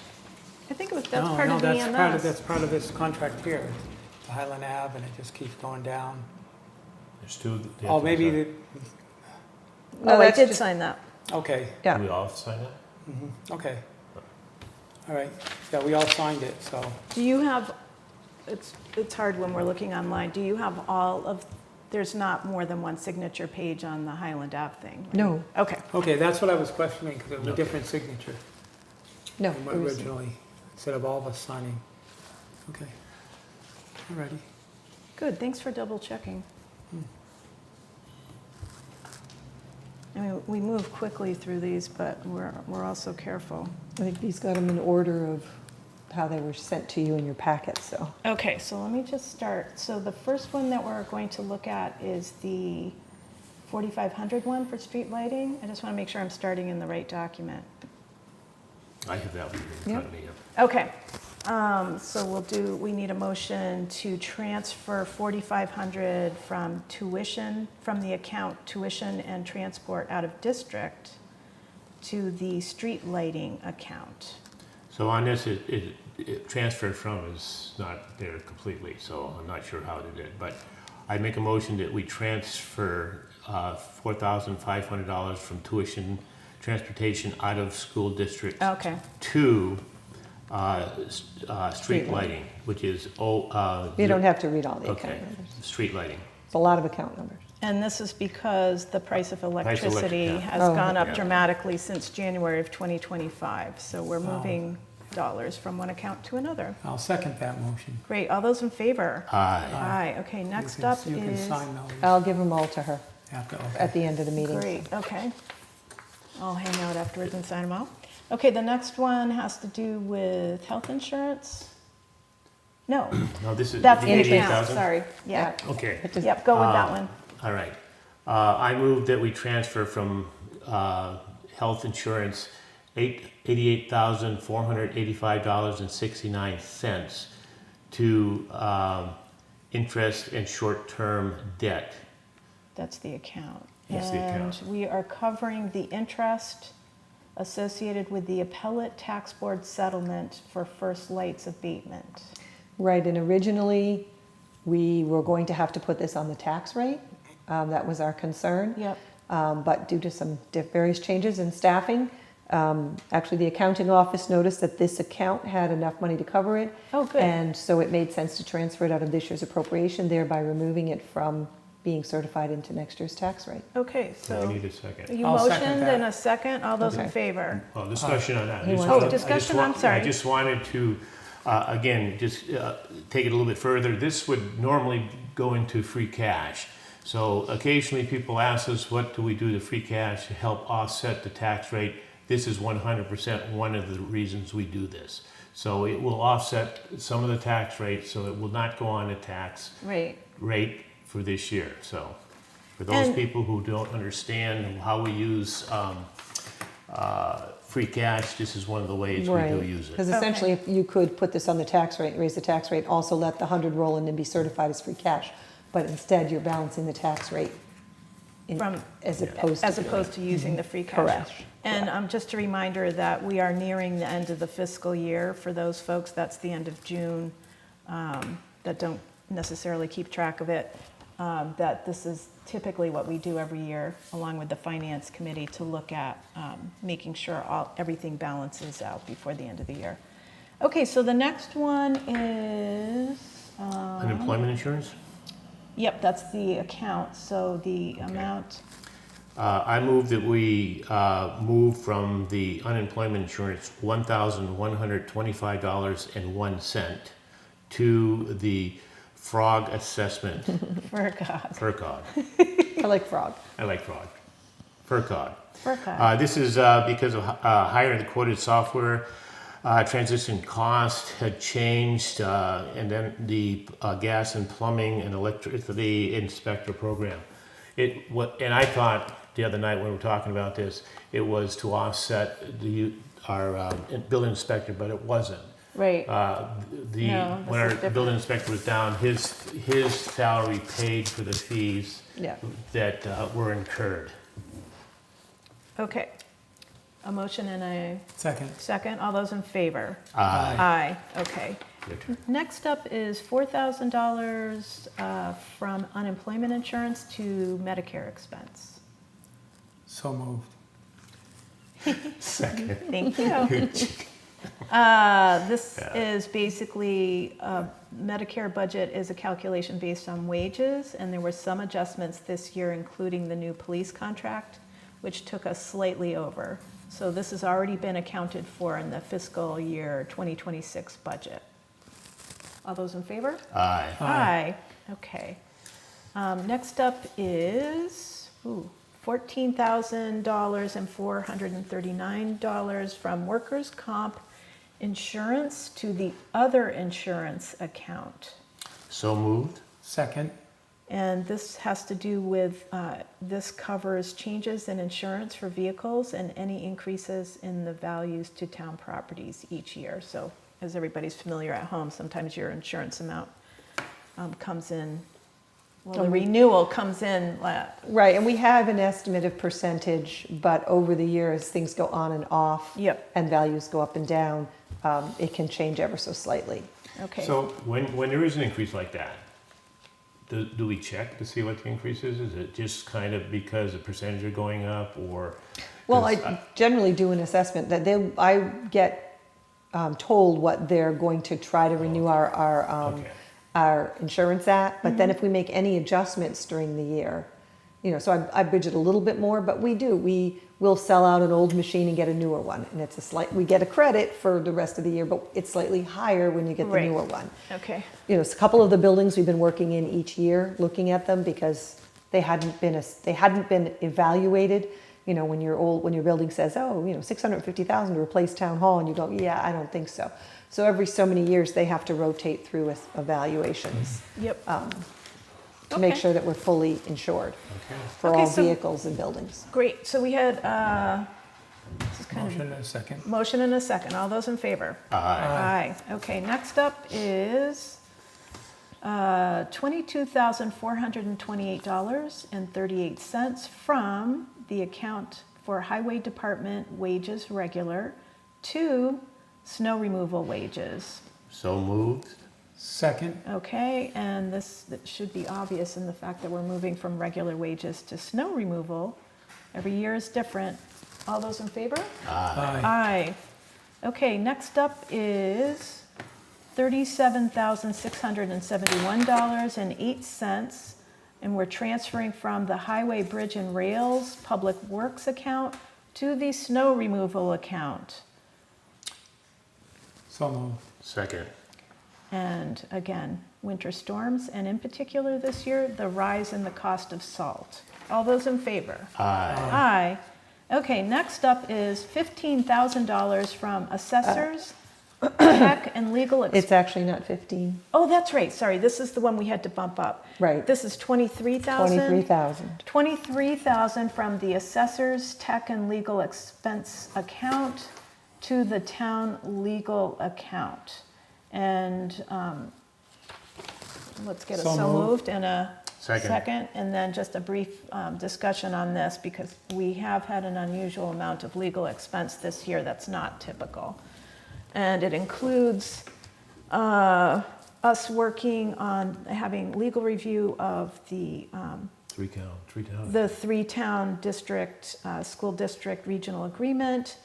I think it was, that's No, part no, of the that's part of, EMS. that's part of this contract here. The Highland Ave, and it just keeps going down. There's two. they have Oh, to maybe, decide. Oh, I that's did just- sign that. okay, Do Yeah, we all have to sign that? okay. All right, yeah, we all signed it, so. Do you have, it's hard when we're looking online, do you have all of, there's not more than one signature page on the Highland Ave thing? right? no, Okay, Okay, that's what I was questioning, because it was a Okay. different signature no. from it was- originally, instead of all of us signing. Okay, all righty. good, thanks for double checking. I mean, we move quickly through these, but we're also careful. I think these got them in order of how they were sent to you in your packet, so. Okay, so let me just start. So the first one that we're going to look at is the 4,500 one for street lighting. I just want to make sure I'm starting in the right document. I have that one here in front of me. Okay, so we need a motion to transfer 4,500 from tuition, from the account tuition and transport out of district to the street lighting account. So on this, it transferred from is not there completely, so I'm not sure how they did. But I make a motion that we transfer $4,500 from tuition transportation out of school district Okay, to street Street lighting, which is, You don't have to read all the account okay, numbers. street lighting. It's a lot of account numbers. and this is because the price of electric, electricity yeah. has Oh. gone up Yeah. dramatically since January of 2025. So we're moving dollars from one account to another. I'll second that motion. Great, all those in favor? Aye. Aye, okay, next You can- up You can is, sign those I'll give them all to her after, okay. at the end of the meeting. great, okay. I'll hang out afterwards and sign them all. Okay, the next one has to do with health insurance? No, No, this is that's the the account, 88,000? sorry, yeah. Okay. It just- Yep, go with that one. All right. I move that we transfer from health insurance $88,485.69 to interest and short-term debt. That's the account. That's the account. And we are covering the interest associated with the appellate tax board settlement for First Light's abatement. Right, and originally, we were going to have to put this on the tax rate. That was our concern. Yep, But due to some various changes in staffing, actually, the accounting office noticed that this account had enough money to cover it. oh, good. And so it made sense to transfer it out of this year's appropriation, thereby removing it from being certified into next year's tax rate. Okay, So I so need a second. you I'll second motioned that. and a second, all those in Okay. favor? Oh, discussion on that. He I just wants- wanted- Oh, discussion, I'm I sorry. just wanted to, again, just take it a little bit further. This would normally go into free cash. So occasionally people ask us, what do we do to free cash to help offset the tax rate? This is 100% one of the reasons we do this. So it will offset some of the tax rate, so it will not go on a tax Right, rate for this year. So for those And- people who don't understand how we use free cash, this is one of the ways we do use Because it. essentially, if you could put this on the tax rate, raise the tax rate, also let the 100 roll in and be certified as free cash. But instead, you're balancing the tax rate From- as opposed to. As opposed to using the free cash. Correct. And just a reminder that we are nearing the end of the fiscal year. For those folks, that's the end of June, that don't necessarily keep track of it, that this is typically what we do every year, along with the Finance Committee, to look at making sure everything balances out before the end of the year. Okay, so the next one is, Unemployment insurance? yep, that's the account, so the amount, I move that we move from the unemployment insurance $1,125.01 to the frog assessment, FERCog, FERCog. I like frog. I like frog. FERCog. FERCog. This is because of hiring the quoted software. Transition cost had changed, and then the gas and plumbing and electricity inspector program. And I thought the other night when we were talking about this, it was to offset our building inspector, but it wasn't. Right, No, when our this is different. building inspector was down, his salary paid for the fees Yeah. that were incurred. okay. A motion and a Second. second, all those in favor? Aye. Aye, okay. Your turn. Next up is $4,000 from unemployment insurance to Medicare expense. So moved. Second. Thank you. This is basically, Medicare budget is a calculation based on wages, and there were some adjustments this year, including the new police contract, which took us slightly over. So this has already been accounted for in the fiscal year 2026 budget. All those in favor? Aye. Aye. Okay. Next up is $14,439 from workers' comp insurance to the other insurance account. So moved. Second. And this has to do with, this covers changes in insurance for vehicles and any increases in the values to town properties each year. So as everybody's familiar at home, sometimes your insurance amount comes in, well, the renewal comes in, Right, and we have an estimated percentage, but over the years, things go on and off. Yep. And values go up and down. It can change ever so slightly. okay. So when there is an increase like that, do we check to see what the increase is? Is it just kind of because the percentage are going up, or? Well, 'cause I generally do an assessment that I get told what they're going to try to renew Okay. our insurance at, but then if we make any adjustments during the year, so I budget a little bit more, but we'll sell out an old machine and get a newer one, and we get a credit for the rest of the year, but it's slightly higher when you get the Right. newer one. Okay. A couple of the buildings we've been working in each year, looking at them because they hadn't been evaluated. When your building says, $650,000 to replace town hall, and you go, yeah, I don't think so. So every so many years, they have to rotate through with evaluations Yep. to make Okay. sure that we're fully insured Okay. for Okay, all so- vehicles and buildings. Great. So we had, this is kind of Motion and a second. motion and a second. All those in favor? Aye. Aye. Okay, next up is $22,428.38 from the account for Highway Department wages regular to snow removal wages. So moved. Second. Okay, and this should be obvious in the fact that we're moving from regular wages to snow removal. Every year is different. All those in favor? Aye. Aye. Okay, next up is $37,671.08, and we're transferring from the Highway, Bridge, and Rails Public Works account to the snow removal account. So moved. Second. And again, winter storms, and in particular this year, the rise in the cost of salt. All those in favor? Aye. Aye. Okay, next up is $15,000 from assessors tech and legal It's actually not 15, Oh, that's right, sorry, this is the one we had to bump up. right, This is 23,000? 23,000. 23,000 from the assessor's tech and legal expense account to the town legal account. And let's get a So so moved. moved and a Second. second. And then just a brief discussion on this because we have had an unusual amount of legal expense this year that's not typical. And it includes us working on having legal review of the Three town. the three-town district, school district regional agreement,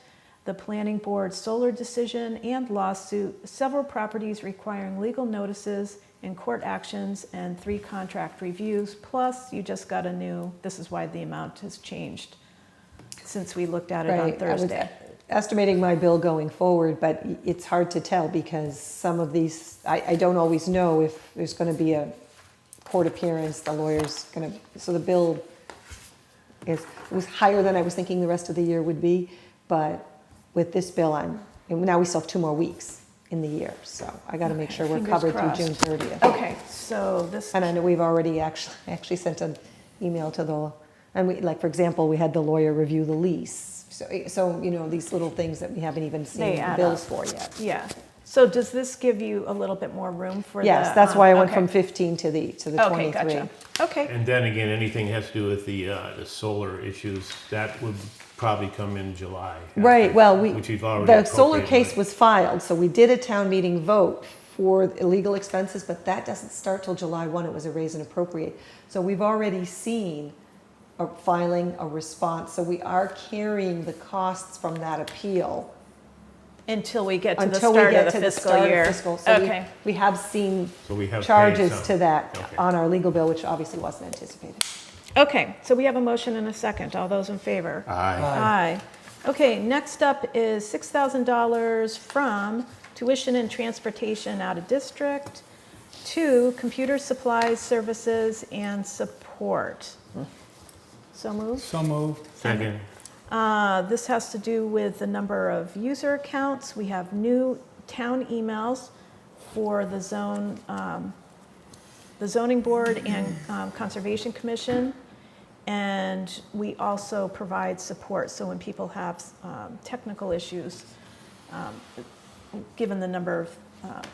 the planning board solar decision and lawsuit, several properties requiring legal notices and court actions, and 3 contract reviews. Plus, you just got a new, this is why the amount has changed since we looked at it on Right, I was Thursday. estimating my bill going forward, but it's hard to tell because some of these, I don't always know if there's going to be a court appearance, the lawyer's going to, so the bill it was higher than I was thinking the rest of the year would be, but with this bill, and now we still have 2 more weeks in the year, so I got to make sure we're fingers covered crossed. through June 30th. Okay, so this, And I know we've already actually sent an email to the, and we, like, for example, we had the lawyer review the lease. So you know, these little things that we haven't even They seen the add bills up. for yet. yeah. So does this give you a little bit more room for the? Yes, that's why I went okay. from 15 to the 23. Okay, gotcha. Okay, And then again, anything has to do with the solar issues, that would probably come in July. Right, well, Which we've already the solar appropriated case money. was filed, so we did a town meeting vote for illegal expenses, but that doesn't start till July 1. It was a raise and appropriate. So we've already seen a filing, a response, so we are carrying the costs from that appeal until we get to the until we start of get the to the fiscal start of year. fiscal. So Okay, we have seen So we have paid charges some. to that Okay. on our legal bill, which obviously wasn't anticipated. okay, so we have a motion and a second. All those in favor? Aye. Aye. Okay, next up is $6,000 from tuition and transportation out of district to computer supplies, services, and support. So moved. So moved. Second. This has to do with the number of user accounts. We have new town emails for the zoning board and conservation commission. And we also provide support, so when people have technical issues, given the number of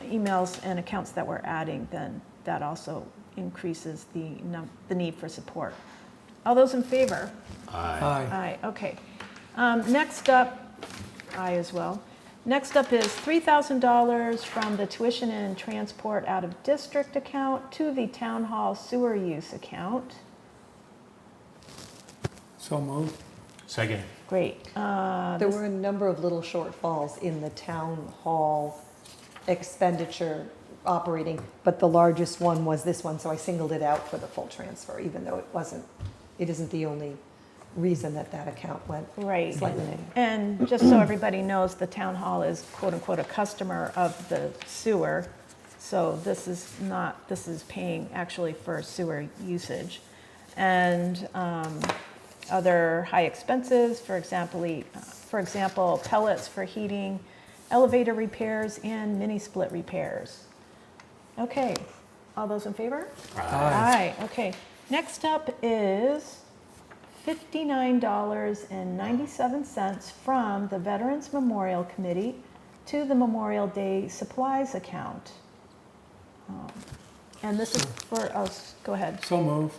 emails and accounts that we're adding, then that also increases the need for support. All those in favor? Aye. Aye. Aye, okay. Next up, aye as well. Next up is $3,000 from the tuition and transport out of district account to the town hall sewer use account. So moved. Second. Great. There were a number of little shortfalls in the town hall expenditure operating, but the largest one was this one, so I singled it out for the full transfer, even though it isn't the only reason that account went Right. slightly negative. And just so everybody knows, the town hall is quote-unquote a customer of the sewer. So this is paying actually for sewer usage. And other high expenses, for example, pellets for heating, elevator repairs, and mini split repairs. Okay, all those in favor? Aye. Aye, okay. Next up is $59.97 from the Veterans Memorial Committee to the Memorial Day supplies account. And this is for, go ahead. So moved.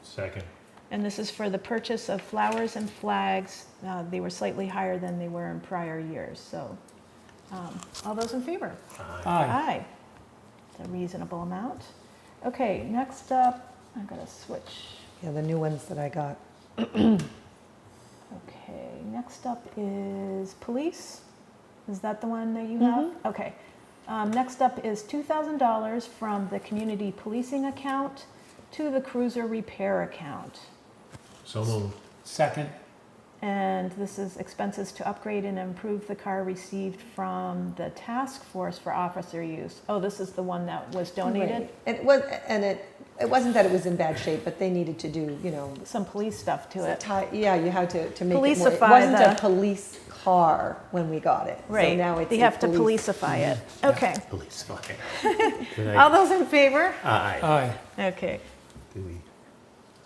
Second. And this is for the purchase of flowers and flags. They were slightly higher than they were in prior years, so all those in favor? Aye. Aye. It's a reasonable amount. Okay, next up, I've got to switch. Yeah, the new ones that I got. Okay, next up is police. Is that the one that you have? Okay. Next up is $2,000 from the community policing account to the cruiser repair account. So moved. Second. And this is expenses to upgrade and improve the car received from the task force for officer use. Oh, this is the one that was donated? Right. It wasn't that it was in bad shape, but they needed to do, Some police stuff to it. yeah, you had to make it more. It Policify wasn't the- a police car when we got it. So Right. now it's They a have to policify it. Okay. Police, fine. All those in favor? Aye. Aye. Okay. Do we-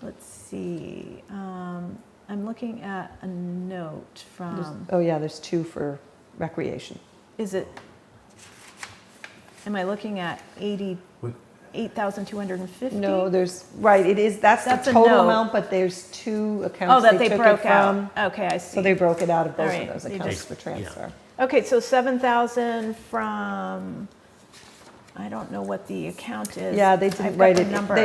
Let's see. I'm looking at a note from, Oh, yeah, there's 2 for recreation. is it, am I looking at What- 8,250? No, there's, right, it is, that's That's the a total note. amount, but there's 2 Oh, accounts that they they took it broke from. out. Okay, I see. So they broke it out of both All right, of those they accounts just- for transfer. Okay, so 7,000 from, I don't know what the account is. Yeah, they I've didn't got write the it. number.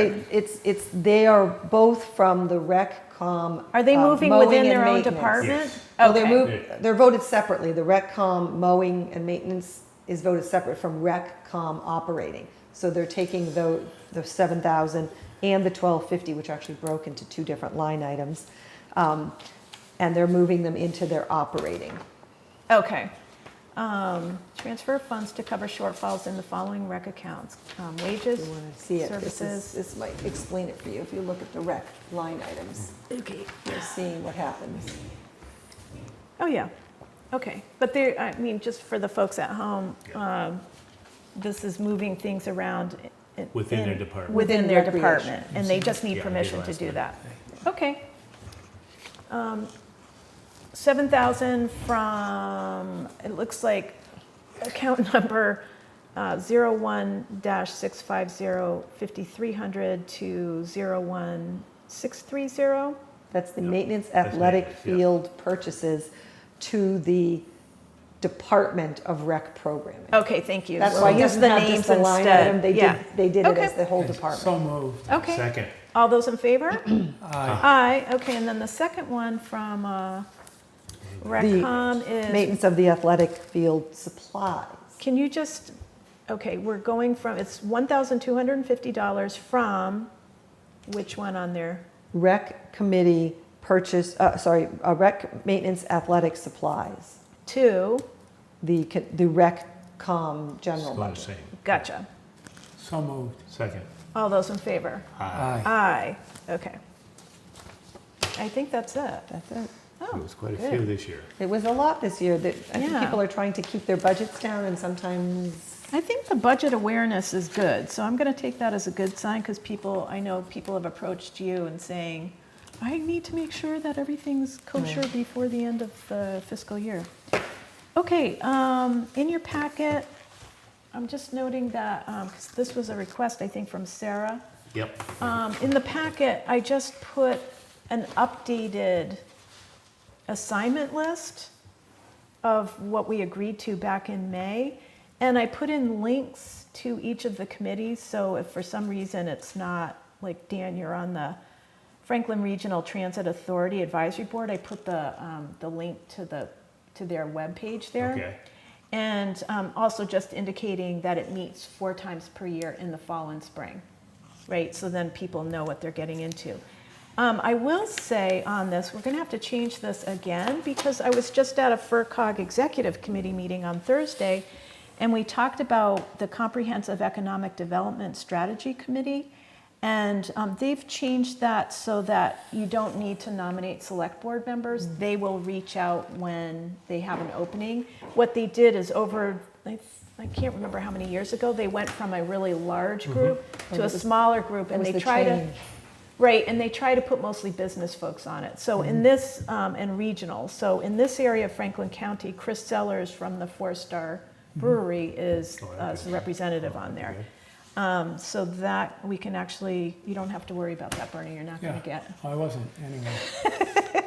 They are both from the RecCom. Are they moving mowing within and their own maintenance. department? Yes. Oh, Okay. they're voted separately. The RecCom mowing and maintenance is voted separate from RecCom operating. So they're taking the 7,000 and the 1,250, which actually broke into 2 different line items, and they're moving them into their operating. Okay. Transfer funds to cover shortfalls in the following rec accounts. Wages, You want to see it? services. This might explain it for you. If you look at the rec line items, Okay. you'll see what happens. Oh, yeah. Okay. But there, I mean, just for the folks at home, this is moving things around. Within their department. Within their Recreation. department, and they just need Yeah, I did permission to last do time. that. Okay. 7,000 from, it looks like account number 01-650-5300 to 01630. That's the maintenance That's athletic maintenance, yeah. field purchases to the Department of Rec Programming. Okay, thank you. That's We'll why it use doesn't the have names just the line instead. item. Yeah. They did it Okay. as the whole So department. moved. Okay. Second. All those in favor? Aye. Aye. Okay, and then the second one from RecCom is, Maintenance of the athletic field supplies. can you just, okay, we're going from, it's $1,250 from, which one on there? Rec committee purchase, rec maintenance athletic supplies. To, The rec com general Still the budget. same. gotcha. So moved. Second. All those in favor? Aye. Aye. Aye. Okay. I think that's it. That's it. Oh, It was quite a good. few this year. It was a lot this year. I think Yeah. people are trying to keep their budgets down and sometimes, I think the budget awareness is good, so I'm going to take that as a good sign, because people, I know people have approached you and saying, I need to make sure that everything's kosher before the end of the fiscal year. Okay, in your packet, I'm just noting that, 'cause this was a request, I think, from Sarah. Yep. In the packet, I just put an updated assignment list of what we agreed to back in May. And I put in links to each of the committees, so if for some reason it's not, like Dan, you're on the Franklin Regional Transit Authority Advisory Board, I put the link to their webpage there. Okay. And also just indicating that it meets 4 times per year in the fall and spring, right? So then people know what they're getting into. I will say on this, we're going to have to change this again, because I was just at a FERCog Executive Committee meeting on Thursday, and we talked about the Comprehensive Economic Development Strategy Committee, and they've changed that so that you don't need to nominate select board members. They will reach out when they have an opening. What they did is over, I can't remember how many years ago, they went from a really large group to a smaller group, and was they the try to, change. right, and they try to put mostly business folks on it. So in this, and regional, so in this area of Franklin County, Chris Sellers from the 4-Star Brewery is as a representative on there. So that we can actually, you don't have to worry about that, Bernie, you're not going Yeah. to get. I wasn't, anyway.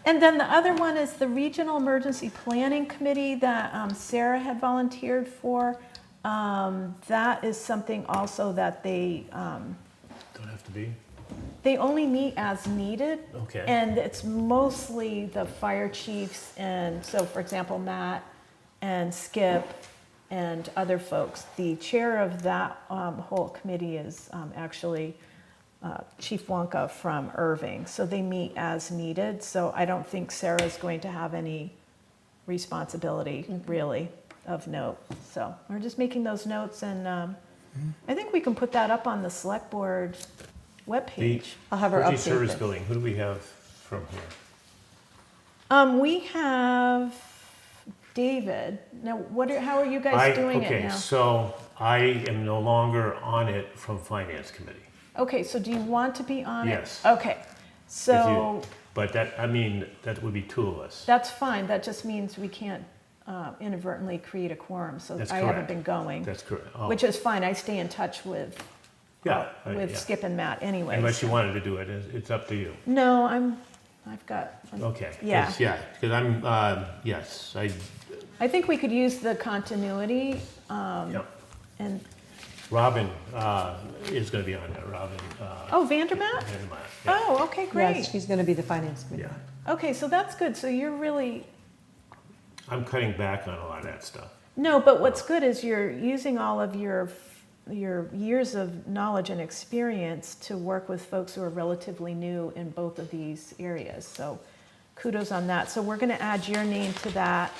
And then the other one is the Regional Emergency Planning Committee that Sarah had volunteered for. That is something also that they Don't have to be. only meet as needed. Okay. And it's mostly the fire chiefs, and so, for example, Matt and Skip and other folks. The chair of that whole committee is actually Chief Wonka from Irving. So they meet as needed. So I don't think Sarah's going to have any responsibility, really, of note. So we're just making those notes, and I think we can put that up on the select board webpage. I'll have her Emergency update service this. building, who do we have from here? We have David. Now, how are you guys doing it Okay, now? so I am no longer on it from Finance Committee. Okay, so do you want to be on it? Yes. Okay, If so you- But that, I mean, that would be two of us. that's fine. That just means we can't inadvertently create a quorum, so That's I haven't correct. been going. That's correct. Oh, Which is fine. I stay in touch with yeah, with yeah. Skip and Matt anyway. Unless you wanted to do it, it's up to you. No, I've got. Okay. Yeah. Because I'm, yes, I think we could use the continuity. Yep. And Robin is going to be on that. Robin. oh, Vandermatt. Yeah. Oh, okay, great. Yes, she's gonna be the finance committee. Yeah. Okay, so that's good. So you're really I'm cutting back on a lot of that stuff. no, but what's good is you're using all of your years of knowledge and experience to work with folks who are relatively new in both of these areas. So kudos on that. So we're going to add your name to that.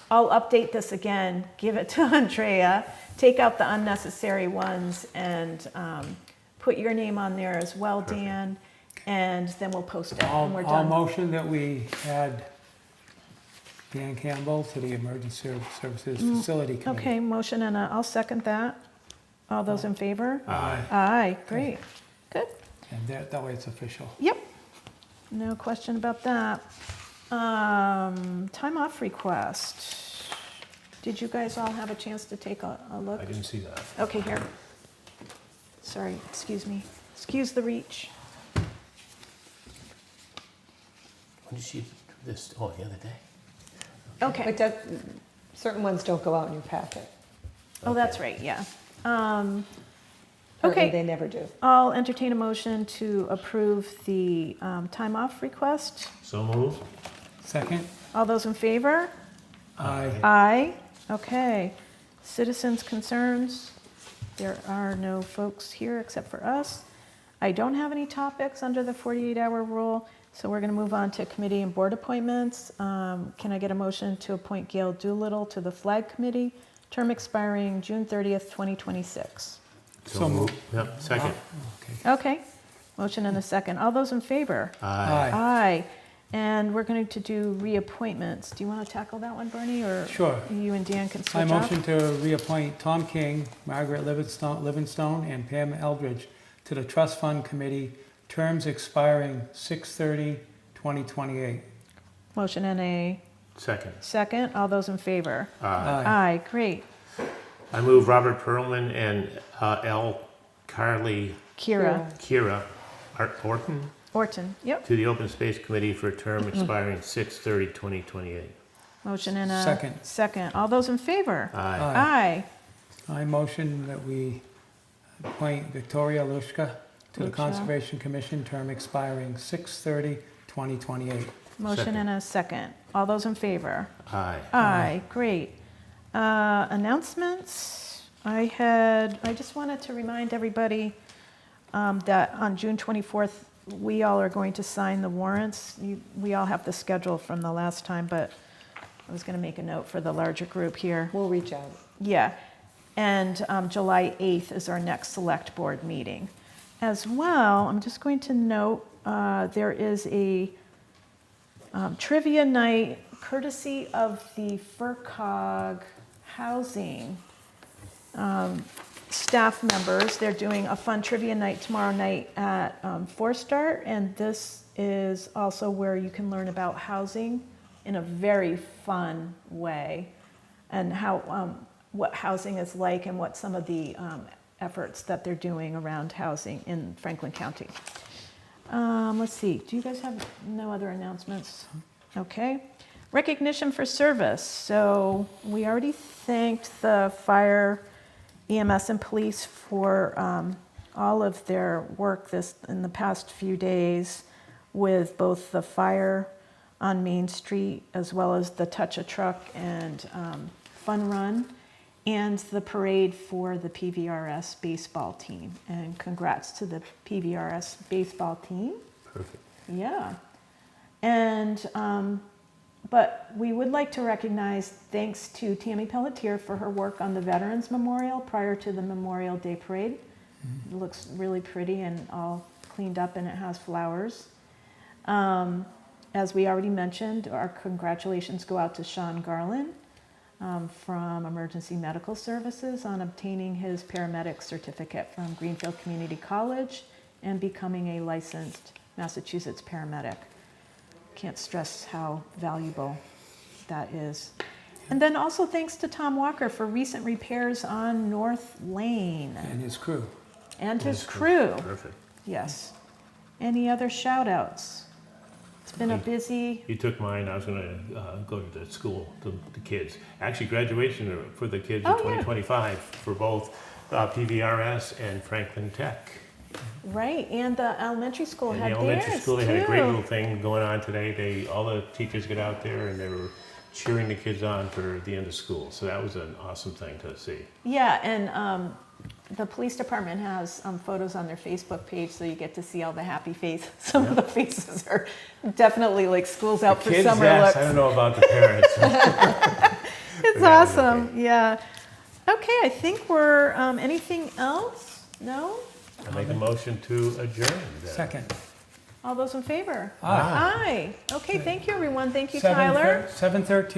I'll update this again, give it to Andrea, take out the unnecessary ones, and put your name on there as well, Dan. And then we'll post it when we're I'll done. motion that we add Dan Campbell to the Emergency Services Facility Committee. Okay, motion, and I'll second that. All those in favor? Aye. Aye, great. Good. And that way it's official. Yep. No question about that. Time off request. Did you guys all have a chance to take a look? I didn't see that. Okay, here. Sorry, excuse me. Excuse the reach. When did she do this? Oh, the other day? Okay. But that, certain ones don't go out in your packet. Oh, that's right, yeah. Apparently Okay. they never do. I'll entertain a motion to approve the time off request. So moved? Second? All those in favor? Aye. Aye. Okay. Citizens' concerns. There are no folks here except for us. I don't have any topics under the 48-hour rule, so we're going to move on to committee and board appointments. Can I get a motion to appoint Gail Doolittle to the Flag Committee, term expiring June 30th, 2026? So moved. Yep, second. Okay. Okay. Motion and a second. All those in favor? Aye. Aye. And we're going to do reappointments. Do you want to tackle that one, Bernie, or Sure. you and Dan can I switch off? motion to reappoint Tom King, Margaret Livingstone, and Pam Eldridge to the Trust Fund Committee, terms expiring 6/30/2028. Motion and a Second. second. All those in favor? Aye. Aye, great. I move Robert Perlman and L. Carly Kira Kira Orton Yep. to the Open Space Committee for a term expiring 6/30/2028. Motion and a Second. second. All those in favor? Aye. Aye. I motion that we appoint Victoria Lushka to the Lushka. Conservation Commission, term expiring 6/30/2028. Motion Second. and a second. All those in favor? Aye. Aye, great. Announcements. I just wanted to remind everybody that on June 24th, we all are going to sign the warrants. We all have the schedule from the last time, but I was going to make a note for the larger group here. We'll reach out. Yeah, and July 8th is our next select board meeting. As well, I'm just going to note, there is a trivia night courtesy of the FERCog housing staff members. They're doing a fun trivia night tomorrow night at 4-Star, and this is also where you can learn about housing in a very fun way, and how what housing is like, and what some of the efforts that they're doing around housing in Franklin County. Let's see, do you guys have no other announcements? Okay. Recognition for service. So we already thanked the fire, EMS, and police for all of their work in the past few days with both the fire on Main Street as well as the Touch a Truck and Fun Run and the parade for the PVRS baseball team. And congrats to the PVRS baseball team. Perfect. Yeah. And, but we would like to recognize, thanks to Tammy Pelletier for her work on the Veterans Memorial prior to the Memorial Day Parade. It looks really pretty and all cleaned up, and it has flowers. As we already mentioned, our congratulations go out to Sean Garland from Emergency Medical Services on obtaining his paramedic certificate from Greenfield Community College and becoming a licensed Massachusetts paramedic. Can't stress how valuable that is. And then also thanks to Tom Walker for recent repairs on North Lane And his crew. and his crew. Perfect. Yes. Any other shout outs? It's been a busy, You took mine, I was gonna go to the school, the kids. Actually, graduation for the kids in Oh, yeah. 2025 for both PVRS and Franklin Tech. right, and the elementary school And had the elementary theirs school, they had a great too. little thing going on today. All the teachers get out there and they were cheering the kids on for the end of school. So that was an awesome thing to see. Yeah, and the police department has photos on their Facebook page, so you get to see all the happy faces. Some of the faces are definitely like school's out for Kids, summer yes, looks. I don't know about the parents. It's Yeah, awesome, okay. yeah. Okay, I think we're, anything else? No? I make a motion to adjourn then. Second. All those in favor? Aye. Aye. Okay, thank you, everyone. Thank you, Tyler. 7:13.